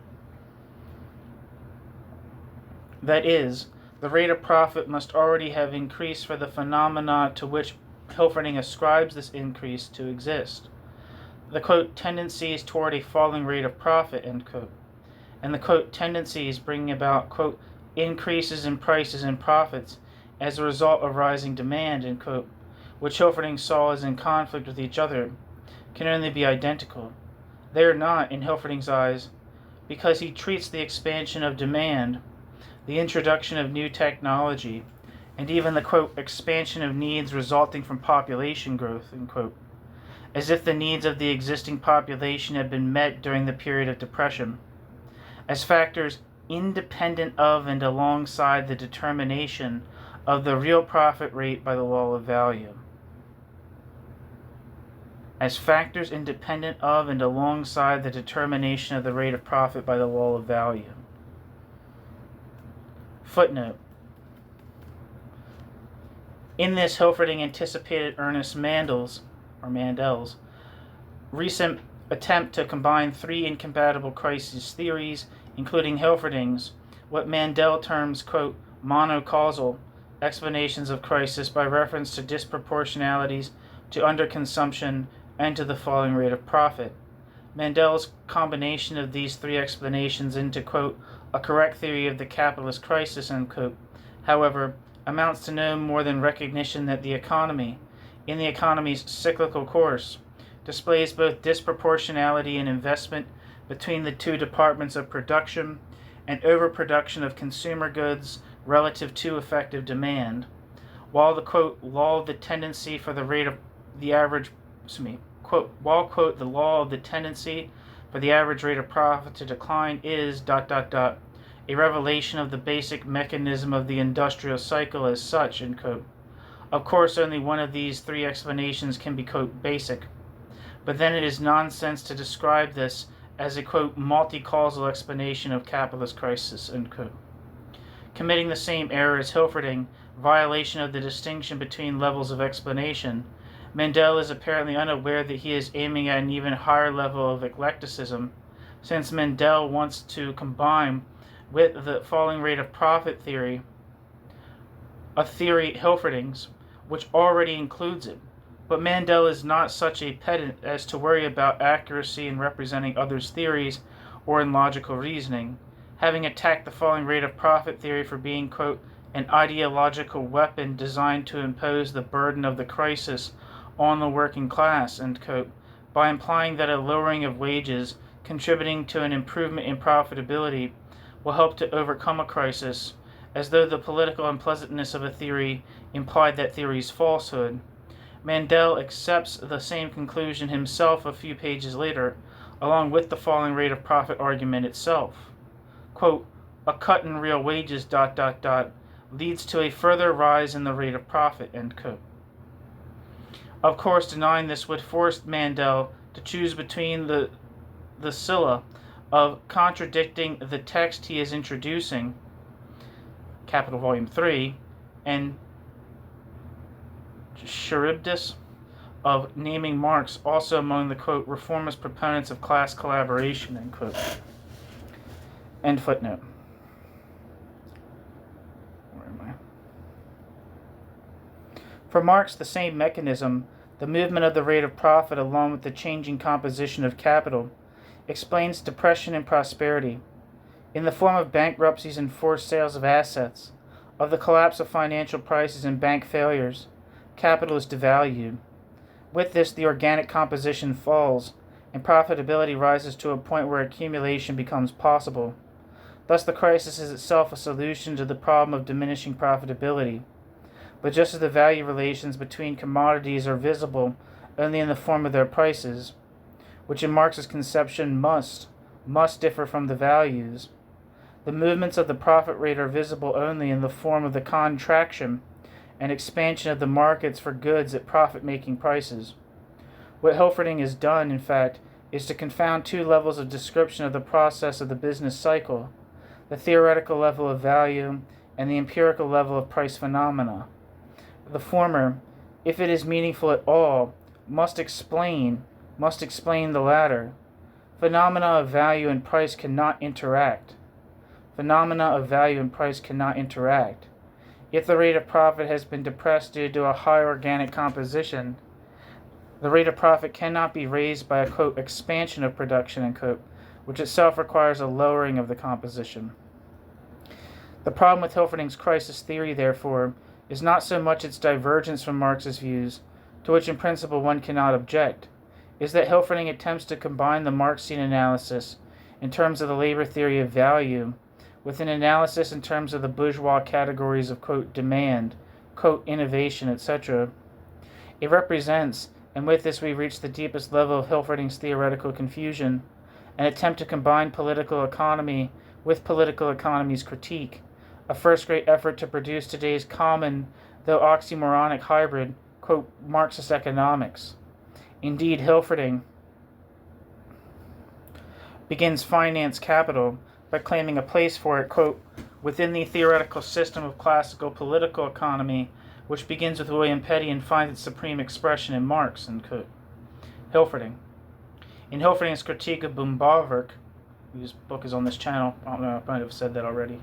That is, the rate of profit must already have increased for the phenomena to which Hilferding ascribes this increase to exist. The, quote, tendencies toward a falling rate of profit, end quote, and the, quote, tendencies bringing about, quote, increases in prices and profits as a result of rising demand, end quote, which Hilferding saw as in conflict with each other, can only be identical. They are not, in Hilferding's eyes, because he treats the expansion of demand, the introduction of new technology, and even the, quote, expansion of needs resulting from population growth, end quote, as if the needs of the existing population had been met during the period of depression, as factors independent of and alongside the determination of the real profit rate by the law of value. as factors independent of and alongside the determination of the rate of profit by the law of value. Footnote. In this, Hilferding anticipated Ernest Mandel's recent attempt to combine three incompatible crisis theories, including Hilferding's, what Mandel terms, quote, monocausal explanations of crisis by reference to disproportionalities, to underconsumption, and to the falling rate of profit. Mandel's combination of these three explanations into, quote, a correct theory of the capitalist crisis, unquote, however, amounts to no more than recognition that the economy, in the economy's cyclical course, displays both disproportionality in investment between the two departments of production and overproduction of consumer goods relative to effective demand, while the, quote, law of the tendency for the rate of the average, quote, the law of the tendency for the average rate of profit to decline is, a revelation of the basic mechanism of the industrial cycle as such, end quote. Of course, only one of these three explanations can be, quote, basic, but then it is nonsense to describe this as a, quote, multi-causal explanation of capitalist crisis, end quote. Committing the same error as Hilferding, violation of the distinction between levels of explanation, Mandel is apparently unaware that he is aiming at an even higher level of eclecticism, since Mandel wants to combine with the falling rate of profit theory, a theory Hilferding's, which already includes it. But Mandel is not such a pedant as to worry about accuracy in representing others' theories or in logical reasoning, having attacked the falling rate of profit theory for being, quote, an ideological weapon designed to impose the burden of the crisis on the working class, end quote, by implying that a lowering of wages contributing to an improvement in profitability will help to overcome a crisis, as though the political unpleasantness of a theory implied that theory's falsehood. Mandel accepts the same conclusion himself a few pages later, along with the falling rate of profit argument itself. Quote, a cut in real wages, leads to a further rise in the rate of profit, end quote. Of course, denying this would force Mandel to choose between the scylla of contradicting the text he is introducing, capital volume 3, and Charybdis of naming Marx also among the, quote, reformist proponents of class collaboration, end quote. End footnote. Where am I? For Marx, the same mechanism, the movement of the rate of profit along with the changing composition of capital, explains depression and prosperity, in the form of bankruptcies and forced sales of assets, of the collapse of financial prices and bank failures. Capital is devalued. With this, the organic composition falls, and profitability rises to a point where accumulation becomes possible. Thus, the crisis is itself a solution to the problem of diminishing profitability. But just as the value relations between commodities are visible only in the form of their prices, which in Marx's conception must differ from the values, the movements of the profit rate are visible only in the form of the contraction and expansion of the markets for goods at profit-making prices. What Hilferding has done, in fact, is to confound two levels of description of the process of the business cycle, the theoretical level of value and the empirical level of price phenomena. The former, if it is meaningful at all, must explain the latter. Phenomena of value and price cannot interact. If the rate of profit has been depressed due to a high organic composition, the rate of profit cannot be raised by a, quote, expansion of production, end quote, which itself requires a lowering of the composition. The problem with Hilferding's crisis theory, therefore, is not so much its divergence from Marx's views, to which in principle one cannot object, is that Hilferding attempts to combine the Marxian analysis in terms of the labor theory of value with an analysis in terms of the bourgeois categories of, quote, demand, quote, innovation, etc. It represents, and with this we reach the deepest level of Hilferding's theoretical confusion, an attempt to combine political economy with political economy's critique, a first-rate effort to produce today's common, though oxymoronic hybrid, quote, Marxist economics. Indeed, Hilferding begins finance capital by claiming a place for it, quote, within the theoretical system of classical political economy, which begins with William Petty and finds its supreme expression in Marx, end quote. Hilferding. In Hilferding's critique of Bumbarwerk, whose book is on this channel, I don't know, I might have said that already.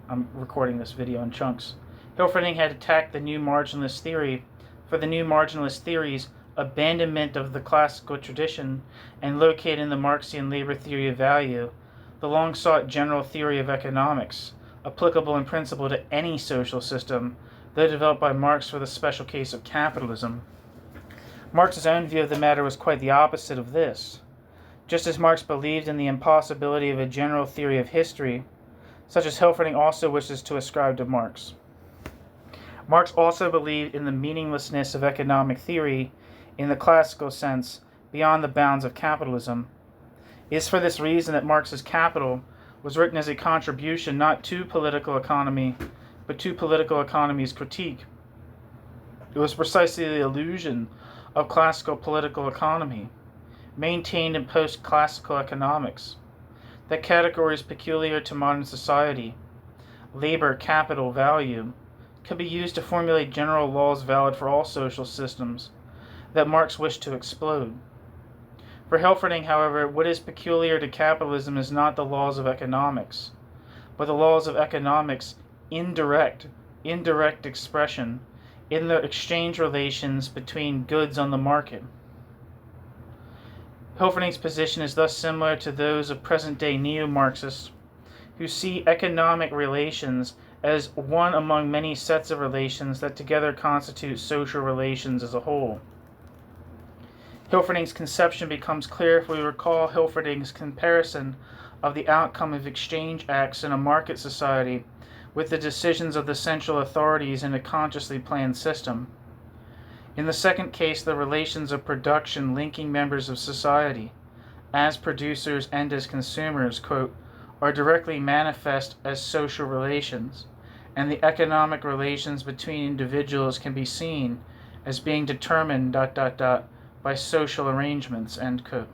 I'm recording this video in chunks. Hilferding had attacked the new marginalist theory for the new marginalist theory's abandonment of the classical tradition and located in the Marxian labor theory of value, the long-sought general theory of economics, applicable in principle to any social system, though developed by Marx for the special case of capitalism. Marx's own view of the matter was quite the opposite of this. Just as Marx believed in the impossibility of a general theory of history, such as Hilferding also wishes to ascribe to Marx. Marx also believed in the meaninglessness of economic theory in the classical sense beyond the bounds of capitalism. It is for this reason that Marx's Capital was written as a contribution not to political economy, but to political economy's critique. It was precisely the illusion of classical political economy, maintained in post-classical economics, that categories peculiar to modern society, labor, capital, value, could be used to formulate general laws valid for all social systems, that Marx wished to explode. For Hilferding, however, what is peculiar to capitalism is not the laws of economics, but the laws of economics' indirect expression in the exchange relations between goods on the market. Hilferding's position is thus similar to those of present-day neo-Marxists, who see economic relations as one among many sets of relations that together constitute social relations as a whole. Hilferding's conception becomes clear if we recall Hilferding's comparison of the outcome of exchange acts in a market society with the decisions of the central authorities in a consciously planned system. In the second case, the relations of production linking members of society, as producers and as consumers, quote, are directly manifest as social relations, and the economic relations between individuals can be seen as being determined by social arrangements, end quote.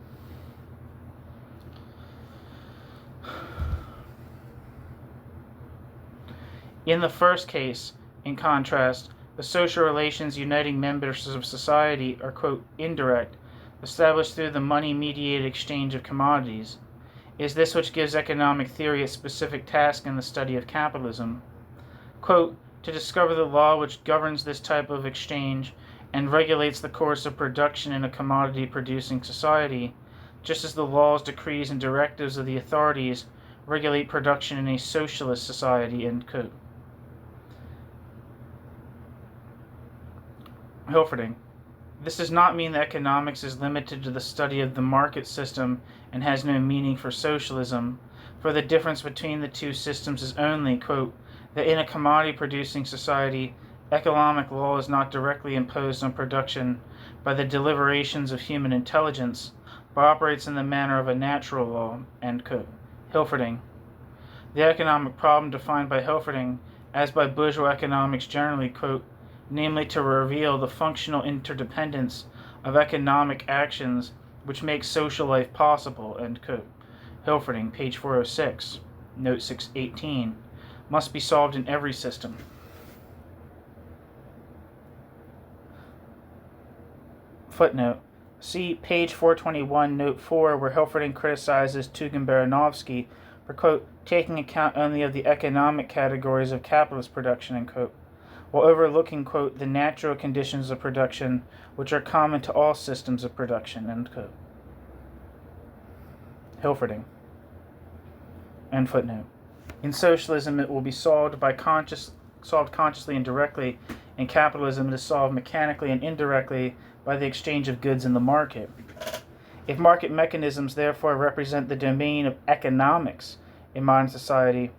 In the first case, in contrast, the social relations uniting members of society are, quote, indirect, established through the money-mediated exchange of commodities. It is this which gives economic theory a specific task in the study of capitalism. Quote, to discover the law which governs this type of exchange and regulates the course of production in a commodity-producing society, just as the laws, decrees, and directives of the authorities regulate production in a socialist society, end quote. Hilferding. This does not mean that economics is limited to the study of the market system and has no meaning for socialism, for the difference between the two systems is only, quote, that in a commodity-producing society, economic law is not directly imposed on production by the deliberations of human intelligence, but operates in the manner of a natural law, end quote. Hilferding. The economic problem defined by Hilferding, as by bourgeois economics generally, quote, namely to reveal the functional interdependence of economic actions which make social life possible, end quote. Hilferding, page 406, note 618, must be solved in every system. Footnote. See page 421, note 4, where Hilferding criticizes Tugendbaranovsky for, quote, taking account only of the economic categories of capitalist production, end quote, while overlooking, quote, the natural conditions of production which are common to all systems of production, end quote. Hilferding. End footnote. In socialism, it will be solved consciously and directly. In capitalism, it is solved mechanically and indirectly by the exchange of goods in the market. If market mechanisms, therefore, represent the domain of economics in modern society,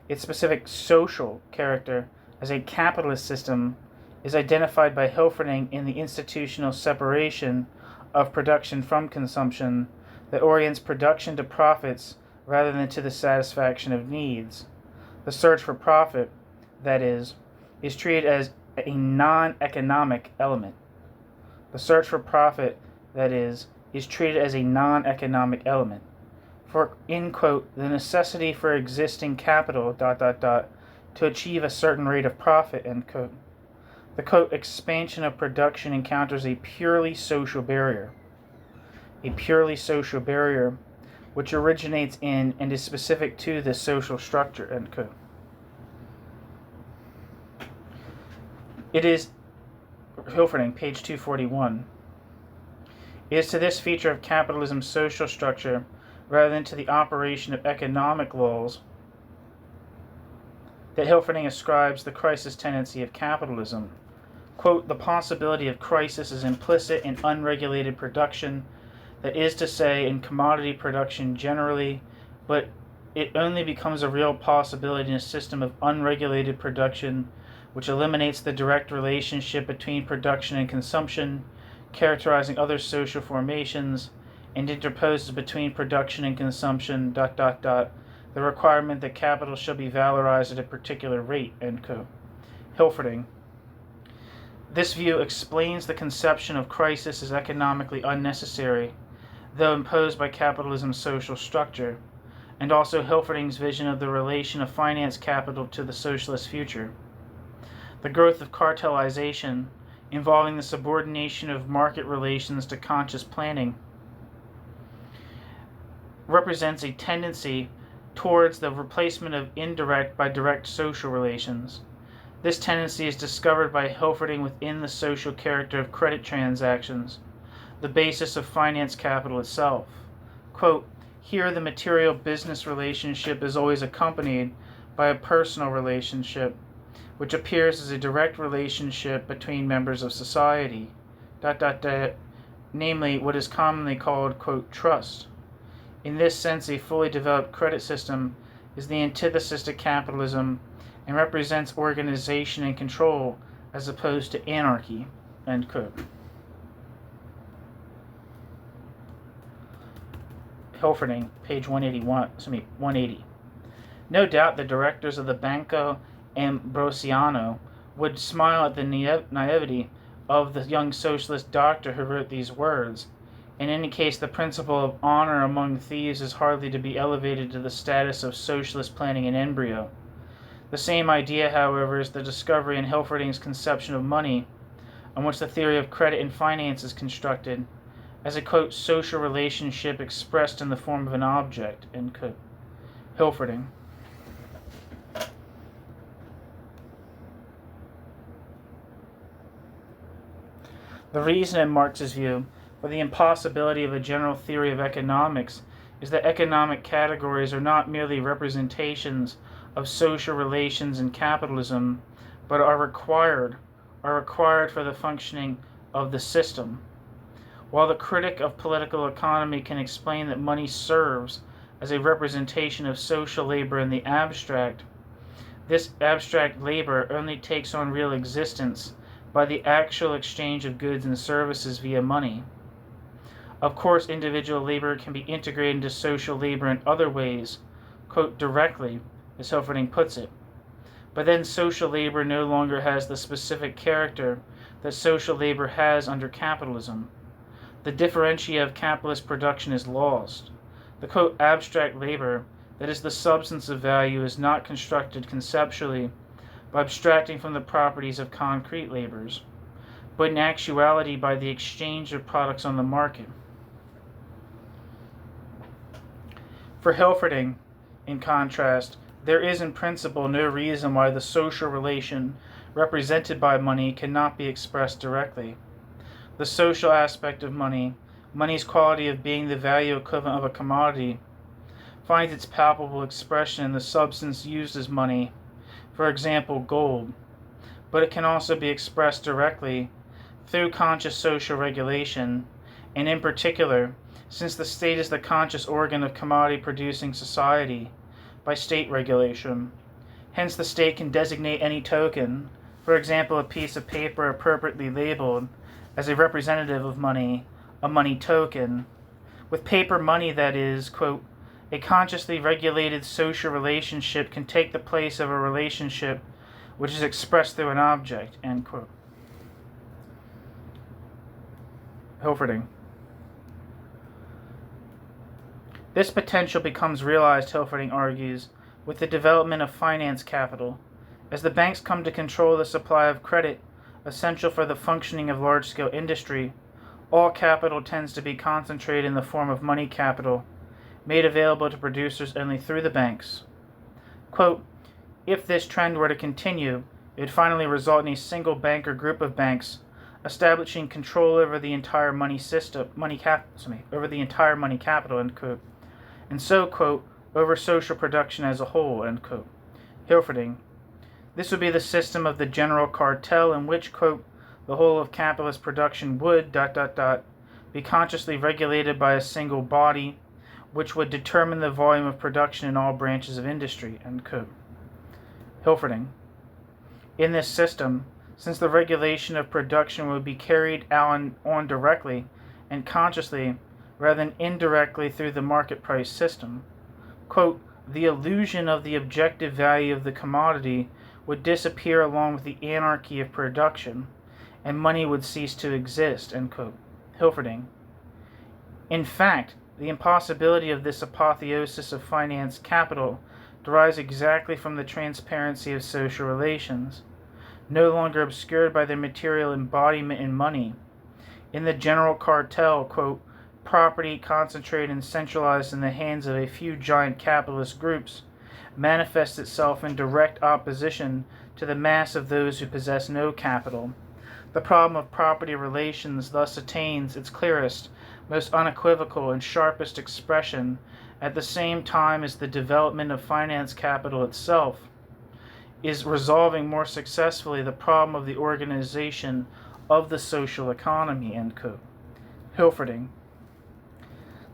its specific social character as a capitalist system is identified by Hilferding in the institutional separation of production from consumption that orients production to profits rather than to the satisfaction of needs. The search for profit, that is treated as a non-economic element. The search for profit that is treated as a non-economic element. For, in quote, the necessity for existing capital, to achieve a certain rate of profit, end quote. The, quote, expansion of production encounters a purely social barrier. A purely social barrier which originates in and is specific to this social structure, end quote. It is, Hilferding, page 241, it is to this feature of capitalism's social structure, rather than to the operation of economic laws, that Hilferding ascribes the crisis tendency of capitalism. Quote, the possibility of crisis is implicit in unregulated production, that is to say, in commodity production generally, but it only becomes a real possibility in a system of unregulated production which eliminates the direct relationship between production and consumption, characterizing other social formations, and interposes between production and consumption, the requirement that capital shall be valorized at a particular rate, end quote. Hilferding. This view explains the conception of crisis as economically unnecessary, though imposed by capitalism's social structure, and also Hilferding's vision of the relation of finance capital to the socialist future. The growth of cartelization, involving the subordination of market relations to conscious planning, represents a tendency towards the replacement of indirect by direct social relations. This tendency is discovered by Hilferding within the social character of credit transactions, the basis of finance capital itself. Quote, here the material business relationship is always accompanied by a personal relationship, which appears as a direct relationship between members of society, namely what is commonly called, quote, trust. In this sense, a fully developed credit system is the antithesis to capitalism and represents organization and control as opposed to anarchy, end quote. Hilferding, page 180. No doubt the directors of the Banco Ambrosiano would smile at the naivety of the young socialist doctor who wrote these words. In any case, the principle of honor among thieves is hardly to be elevated to the status of socialist planning in embryo. The same idea, however, is the discovery in Hilferding's conception of money, on which the theory of credit and finance is constructed, as a, quote, social relationship expressed in the form of an object, end quote. Hilferding. The reason, in Marx's view, for the impossibility of a general theory of economics is that economic categories are not merely representations of social relations in capitalism, but are required for the functioning of the system. While the critic of political economy can explain that money serves as a representation of social labor in the abstract, this abstract labor only takes on real existence by the actual exchange of goods and services via money. Of course, individual labor can be integrated into social labor in other ways, quote, directly, as Hilferding puts it. But then social labor no longer has the specific character that social labor has under capitalism. The differentia of capitalist production is lost. The, quote, abstract labor, that is the substance of value, is not constructed conceptually by abstracting from the properties of concrete labors, but in actuality by the exchange of products on the market. For Hilferding, in contrast, there is in principle no reason why the social relation represented by money cannot be expressed directly. The social aspect of money, money's quality of being the value equivalent of a commodity, finds its palpable expression in the substance used as money, for example, gold, but it can also be expressed directly through conscious social regulation, and in particular, since the state is the conscious organ of commodity-producing society, by state regulation. Hence the state can designate any token, for example a piece of paper appropriately labeled, as a representative of money, a money token. With paper money, that is, quote, a consciously regulated social relationship can take the place of a relationship which is expressed through an object, end quote. Hilferding. This potential becomes realized, Hilferding argues, with the development of finance capital. As the banks come to control the supply of credit, essential for the functioning of large-scale industry, all capital tends to be concentrated in the form of money capital, made available to producers only through the banks. Quote, if this trend were to continue, it would finally result in a single bank or group of banks establishing control over the entire over the entire money capital, end quote, and so, quote, over social production as a whole, end quote. Hilferding. This would be the system of the general cartel in which, quote, the whole of capitalist production would, be consciously regulated by a single body, which would determine the volume of production in all branches of industry, end quote. Hilferding. In this system, since the regulation of production would be carried on directly and consciously rather than indirectly through the market price system, quote, the illusion of the objective value of the commodity would disappear along with the anarchy of production, and money would cease to exist, end quote. Hilferding. In fact, the impossibility of this apotheosis of finance capital derives exactly from the transparency of social relations, no longer obscured by their material embodiment in money. In the general cartel, quote, property concentrated and centralized in the hands of a few giant capitalist groups manifests itself in direct opposition to the mass of those who possess no capital. The problem of property relations thus attains its clearest, most unequivocal, and sharpest expression at the same time as the development of finance capital itself is resolving more successfully the problem of the organization of the social economy, end quote. Hilferding.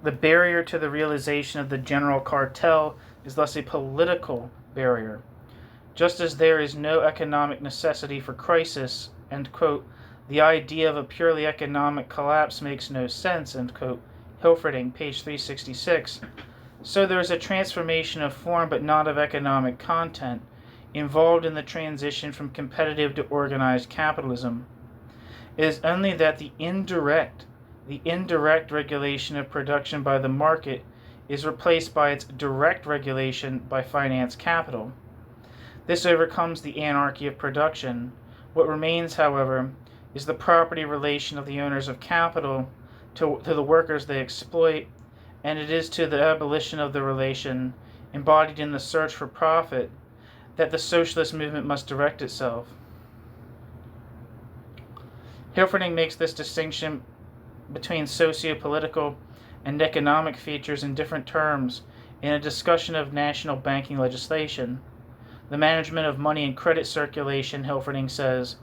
The barrier to the realization of the general cartel is thus a political barrier. Just as there is no economic necessity for crisis, end quote, the idea of a purely economic collapse makes no sense, end quote. Hilferding, page 366. So there is a transformation of form but not of economic content involved in the transition from competitive to organized capitalism. It is only that the indirect regulation of production by the market is replaced by its direct regulation by finance capital. This overcomes the anarchy of production. What remains, however, is the property relation of the owners of capital to the workers they exploit, and it is to the abolition of the relation, embodied in the search for profit, that the socialist movement must direct itself. Hilferding makes this distinction between socio-political and economic features in different terms in a discussion of national banking legislation. The management of money and credit circulation, Hilferding says,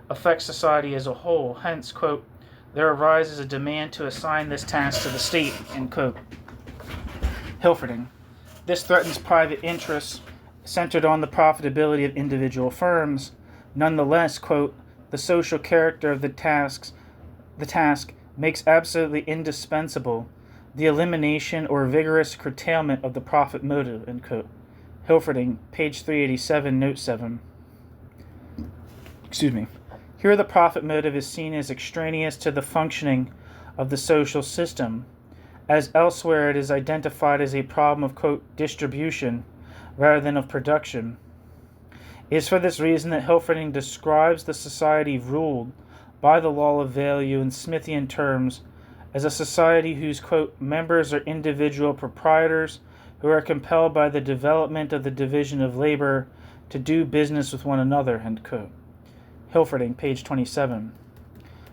affects society as a whole. Hence, quote, there arises a demand to assign this task to the state, end quote. Hilferding. This threatens private interests centered on the profitability of individual firms. Nonetheless, quote, the social character of the task makes absolutely indispensable the elimination or vigorous curtailment of the profit motive, end quote. Hilferding, page 387, note 7. Here the profit motive is seen as extraneous to the functioning of the social system, as elsewhere it is identified as a problem of, quote, distribution rather than of production. It is for this reason that Hilferding describes the society ruled by the law of value in Smithian terms as a society whose, quote, members are individual proprietors who are compelled by the development of the division of labor to do business with one another, end quote. Hilferding, page 27.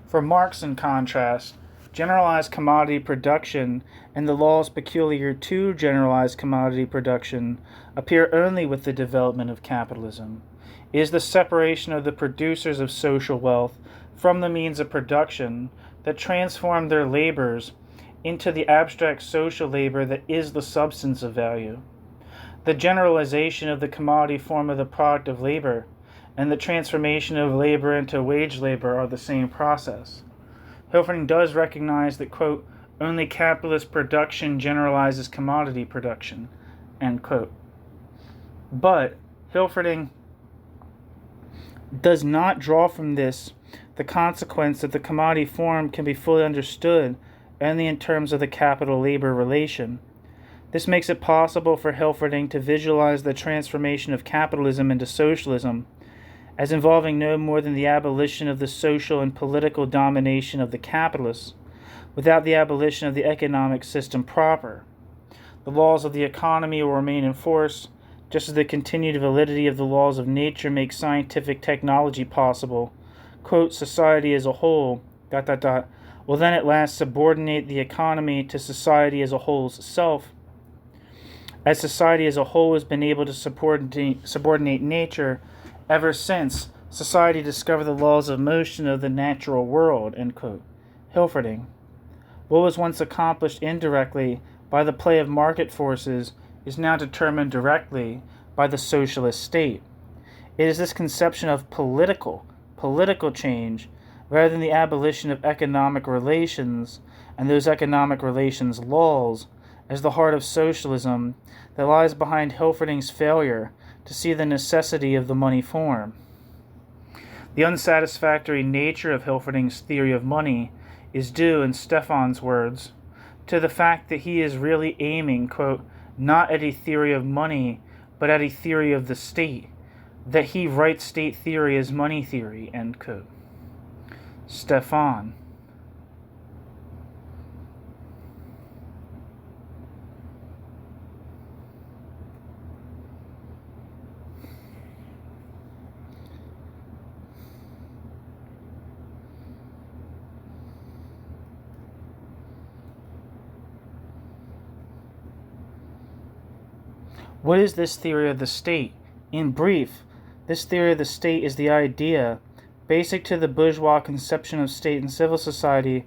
For Marx, in contrast, generalized commodity production and the laws peculiar to generalized commodity production appear only with the development of capitalism. It is the separation of the producers of social wealth from the means of production that transform their labors into the abstract social labor that is the substance of value. The generalization of the commodity form of the product of labor and the transformation of labor into wage labor are the same process. Hilferding does recognize that, quote, only capitalist production generalizes commodity production, end quote. But Hilferding does not draw from this the consequence that the commodity form can be fully understood only in terms of the capital-labor relation. This makes it possible for Hilferding to visualize the transformation of capitalism into socialism as involving no more than the abolition of the social and political domination of the capitalists, without the abolition of the economic system proper. The laws of the economy will remain in force, just as the continued validity of the laws of nature makes scientific technology possible. Quote, society as a whole, will then at last subordinate the economy to society as a whole's self. As society as a whole has been able to subordinate nature ever since society discovered the laws of motion of the natural world, end quote. Hilferding. What was once accomplished indirectly by the play of market forces is now determined directly by the socialist state. It is this conception of political change, rather than the abolition of economic relations and those economic relations' laws, as the heart of socialism that lies behind Hilferding's failure to see the necessity of the money form. The unsatisfactory nature of Hilferding's theory of money is due, in Stefan's words, to the fact that he is really aiming, quote, not at a theory of money, but at a theory of the state, that he writes state theory as money theory, end quote. Stefan. What is this theory of the state? In brief, this theory of the state is the idea, basic to the bourgeois conception of state and civil society,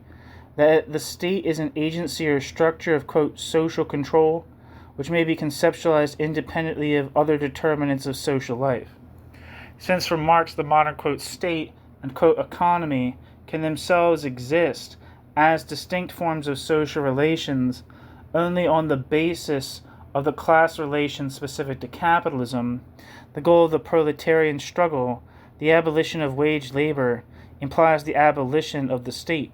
that the state is an agency or structure of, quote, social control, which may be conceptualized independently of other determinants of social life. Since for Marx the modern, quote, state and, quote, economy can themselves exist as distinct forms of social relations only on the basis of the class relations specific to capitalism, the goal of the proletarian struggle, the abolition of wage labor, implies the abolition of the state.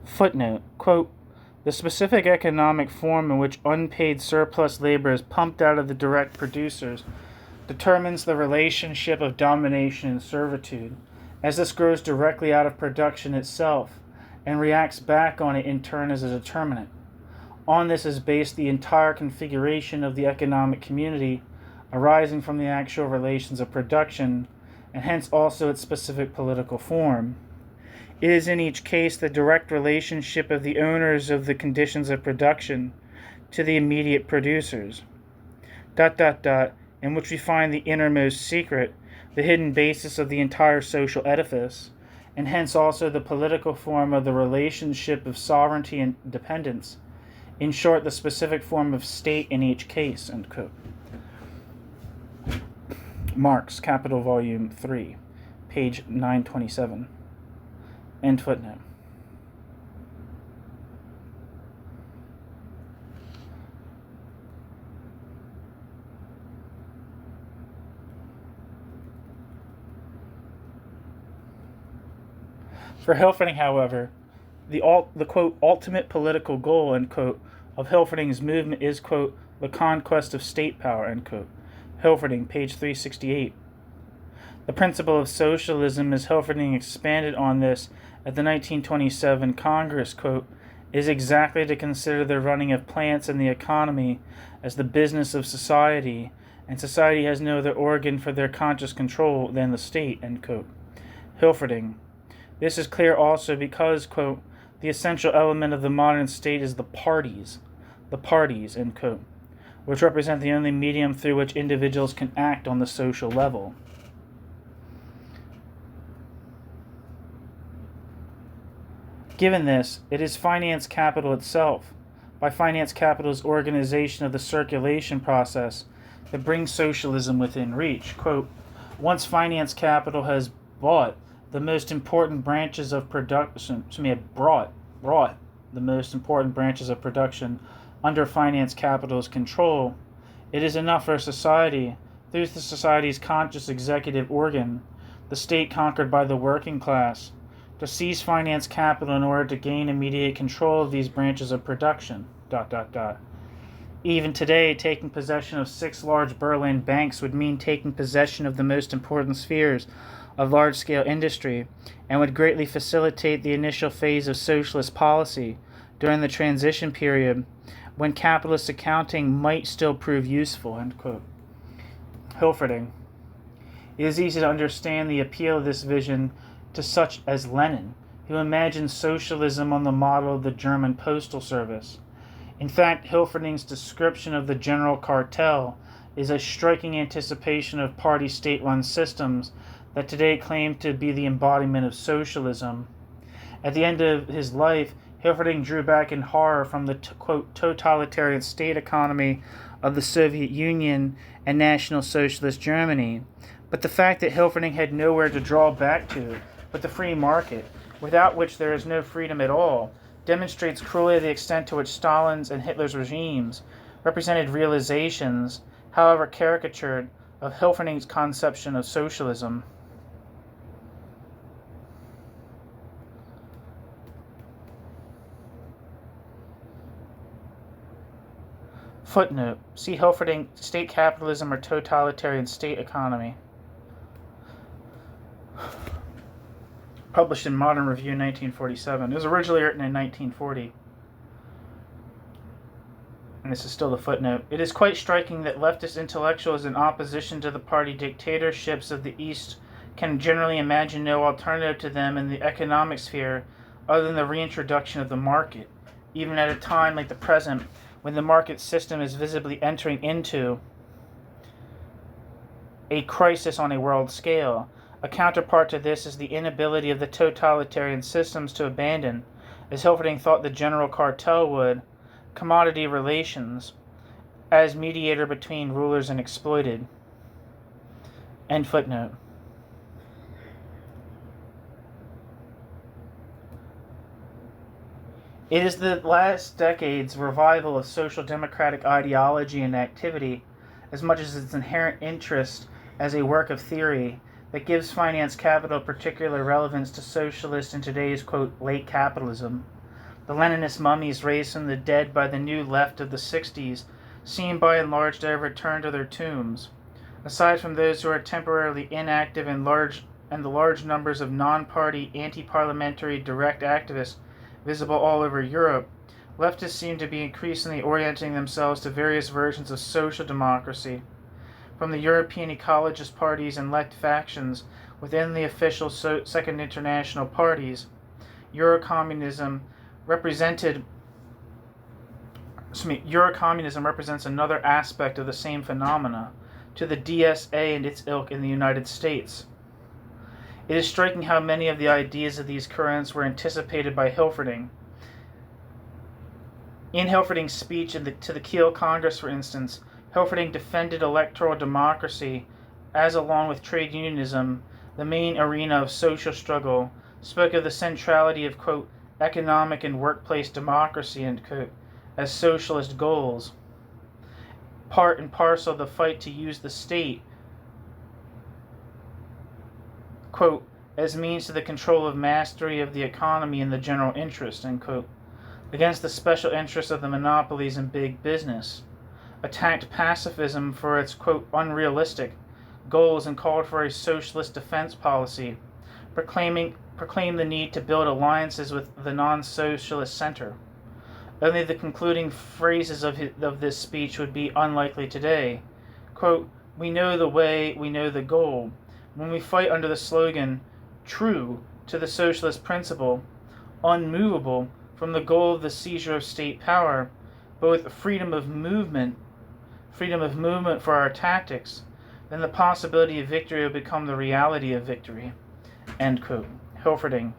Footnote, quote, the specific economic form in which unpaid surplus labor is pumped out of the direct producers determines the relationship of domination and servitude, as this grows directly out of production itself and reacts back on it in turn as a determinant. On this is based the entire configuration of the economic community, arising from the actual relations of production, and hence also its specific political form. It is in each case the direct relationship of the owners of the conditions of production to the immediate producers, in which we find the innermost secret, the hidden basis of the entire social edifice, and hence also the political form of the relationship of sovereignty and dependence. In short, the specific form of state in each case, end quote. Marx, Capital, Volume 3, page 927. End footnote. For Hilferding, however, the quote, ultimate political goal, end quote, of Hilferding's movement is, quote, the conquest of state power, end quote. Hilferding, page 368. The principle of socialism, as Hilferding expanded on this at the 1927 Congress, quote, is exactly to consider the running of plants and the economy as the business of society, and society has no other organ for their conscious control than the state, end quote. Hilferding. This is clear also because, quote, the essential element of the modern state is the parties, end quote, which represent the only medium through which individuals can act on the social level. Given this, it is finance capital itself, by finance capital's organization of the circulation process, that brings socialism within reach. Quote, once finance capital has brought the most important branches of production under finance capital's control, it is enough for society, through the society's conscious executive organ, the state conquered by the working class, to seize finance capital in order to gain immediate control of these branches of production. ... Even today, taking possession of 6 large Berlin banks would mean taking possession of the most important spheres of large-scale industry, and would greatly facilitate the initial phase of socialist policy during the transition period, when capitalist accounting might still prove useful. End quote. Hilferding. It is easy to understand the appeal of this vision to such as Lenin, who imagined socialism on the model of the German postal service. In fact, Hilferding's description of the general cartel is a striking anticipation of party state-run systems that today claim to be the embodiment of socialism. At the end of his life, Hilferding drew back in horror from the quote, totalitarian state economy of the Soviet Union and National Socialist Germany. But the fact that Hilferding had nowhere to draw back to but the free market, without which there is no freedom at all, demonstrates cruelly the extent to which Stalin's and Hitler's regimes represented realizations, however caricatured, of Hilferding's conception of socialism. Footnote. See Hilferding, State Capitalism or Totalitarian State Economy. Published in Modern Review in 1947. It was originally written in 1940. And this is still the footnote. It is quite striking that leftist intellectuals in opposition to the party dictatorships of the East can generally imagine no alternative to them in the economic sphere other than the reintroduction of the market, even at a time like the present, when the market system is visibly entering into a crisis on a world scale. A counterpart to this is the inability of the totalitarian systems to abandon, as Hilferding thought the general cartel would, commodity relations as mediator between rulers and exploited. End footnote. It is the last decade's revival of social democratic ideology and activity, as much as its inherent interest as a work of theory, that gives finance capital particular relevance to socialist in today's, quote, late capitalism. The Leninist mummies raised from the dead by the new left of the 60s seem by and large to have returned to their tombs. Aside from those who are temporarily inactive and the large numbers of non-party, anti-parliamentary direct activists visible all over Europe, leftists seem to be increasingly orienting themselves to various versions of social democracy, from the European ecologist parties and left factions within the official Second International parties. Eurocommunism represents another aspect of the same phenomena, to the DSA and its ilk in the United States. It is striking how many of the ideas of these currents were anticipated by Hilferding. In Hilferding's speech to the Kiel Congress, for instance, Hilferding defended electoral democracy as, along with trade unionism, the main arena of social struggle, spoke of the centrality of, quote, economic and workplace democracy, end quote, as socialist goals, part and parcel of the fight to use the state, quote, as means to the control of mastery of the economy in the general interest, end quote, against the special interests of the monopolies and big business, attacked pacifism for its, quote, unrealistic goals and called for a socialist defense policy, proclaimed the need to build alliances with the non-socialist center. Only the concluding phrases of this speech would be unlikely today. Quote, we know the way, we know the goal. When we fight under the slogan, true to the socialist principle, unmovable from the goal of the seizure of state power, both freedom of movement for our tactics, then the possibility of victory will become the reality of victory. End quote. Hilferding.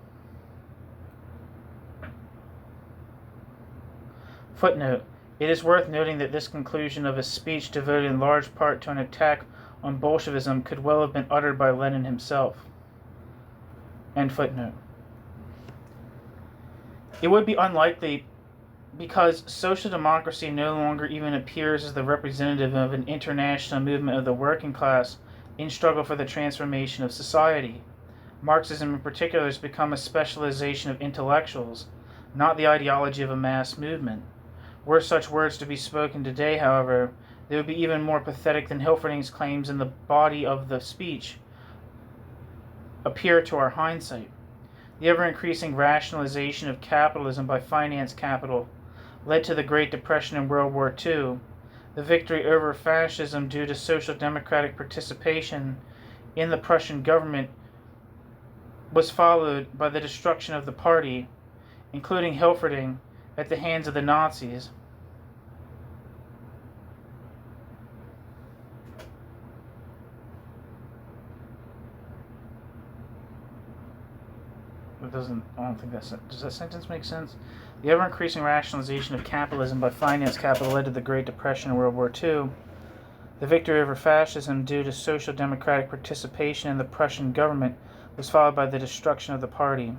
Footnote. It is worth noting that this conclusion of a speech devoted in large part to an attack on Bolshevism could well have been uttered by Lenin himself. End footnote. It would be unlikely because social democracy no longer even appears as the representative of an international movement of the working class, in struggle for the transformation of society. Marxism in particular has become a specialization of intellectuals, not the ideology of a mass movement. Were such words to be spoken today, however, they would be even more pathetic than Hilferding's claims, in the body of the speech appear to our hindsight. The ever-increasing rationalization of capitalism by finance capital led to the Great Depression and World War II. The victory over fascism due to social democratic participation in the Prussian government was followed by the destruction of the party, including Hilferding, at the hands of the Nazis. I don't think does that sentence make sense? The ever-increasing rationalization of capitalism by finance capital led to the Great Depression and World War II. The victory over fascism due to social democratic participation in the Prussian government was followed by the destruction of the party,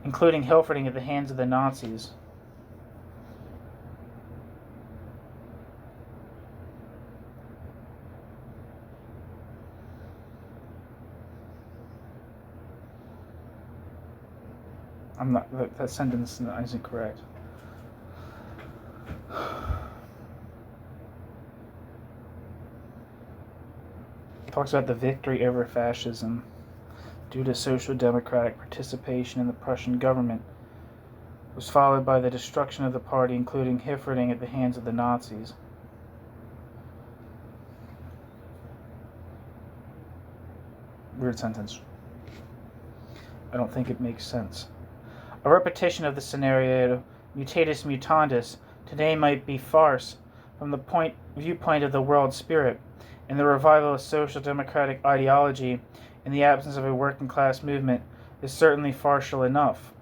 including Hilferding, at the hands of the Nazis. That sentence isn't correct. It talks about the victory over fascism due to social democratic participation in the Prussian government was followed by the destruction of the party, including Hilferding, at the hands of the Nazis. Weird sentence. I don't think it makes sense. A repetition of the scenario, mutatis mutandis, today might be farce from the viewpoint of the world spirit, and the revival of social democratic ideology in the absence of a working class movement is certainly farcical enough.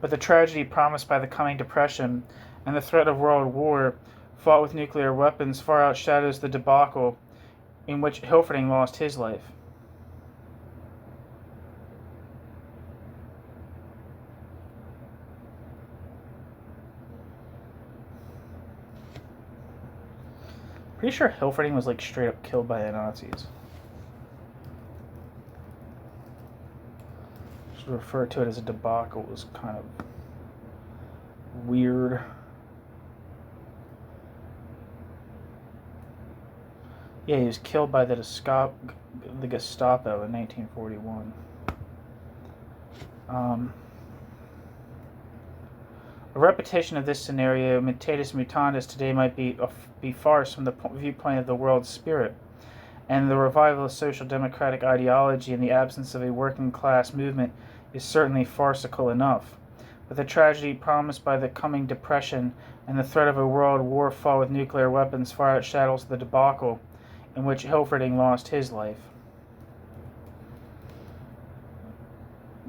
But the tragedy promised by the coming depression and the threat of world war fought with nuclear weapons far outshadows the debacle in which Hilferding lost his life. Pretty sure Hilferding was straight up killed by the Nazis. Just refer to it as a debacle was kind of weird. Yeah, he was killed by the Gestapo in 1941. A repetition of this scenario, mutatis mutandis, today might be farce from the viewpoint of the world spirit, and the revival of social democratic ideology in the absence of a working class movement is certainly farcical enough. But the tragedy promised by the coming depression and the threat of a world war fought with nuclear weapons far outshadows the debacle in which Hilferding lost his life.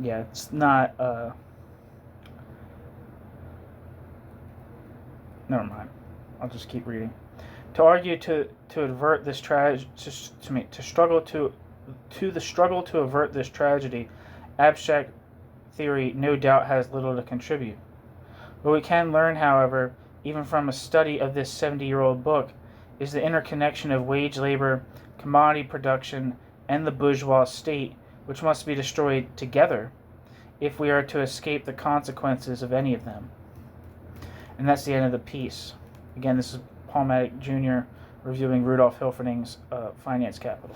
Yeah, it's not, never mind. I'll just keep reading. To argue to avert this the struggle to avert this tragedy, abstract theory no doubt has little to contribute. What we can learn, however, even from a study of this 70-year-old book, is the interconnection of wage labor, commodity production, and the bourgeois state, which must be destroyed together if we are to escape the consequences of any of them. And that's the end of the piece. Again, this is Mattick Jr. reviewing Rudolf Hilferding's Finance Capital.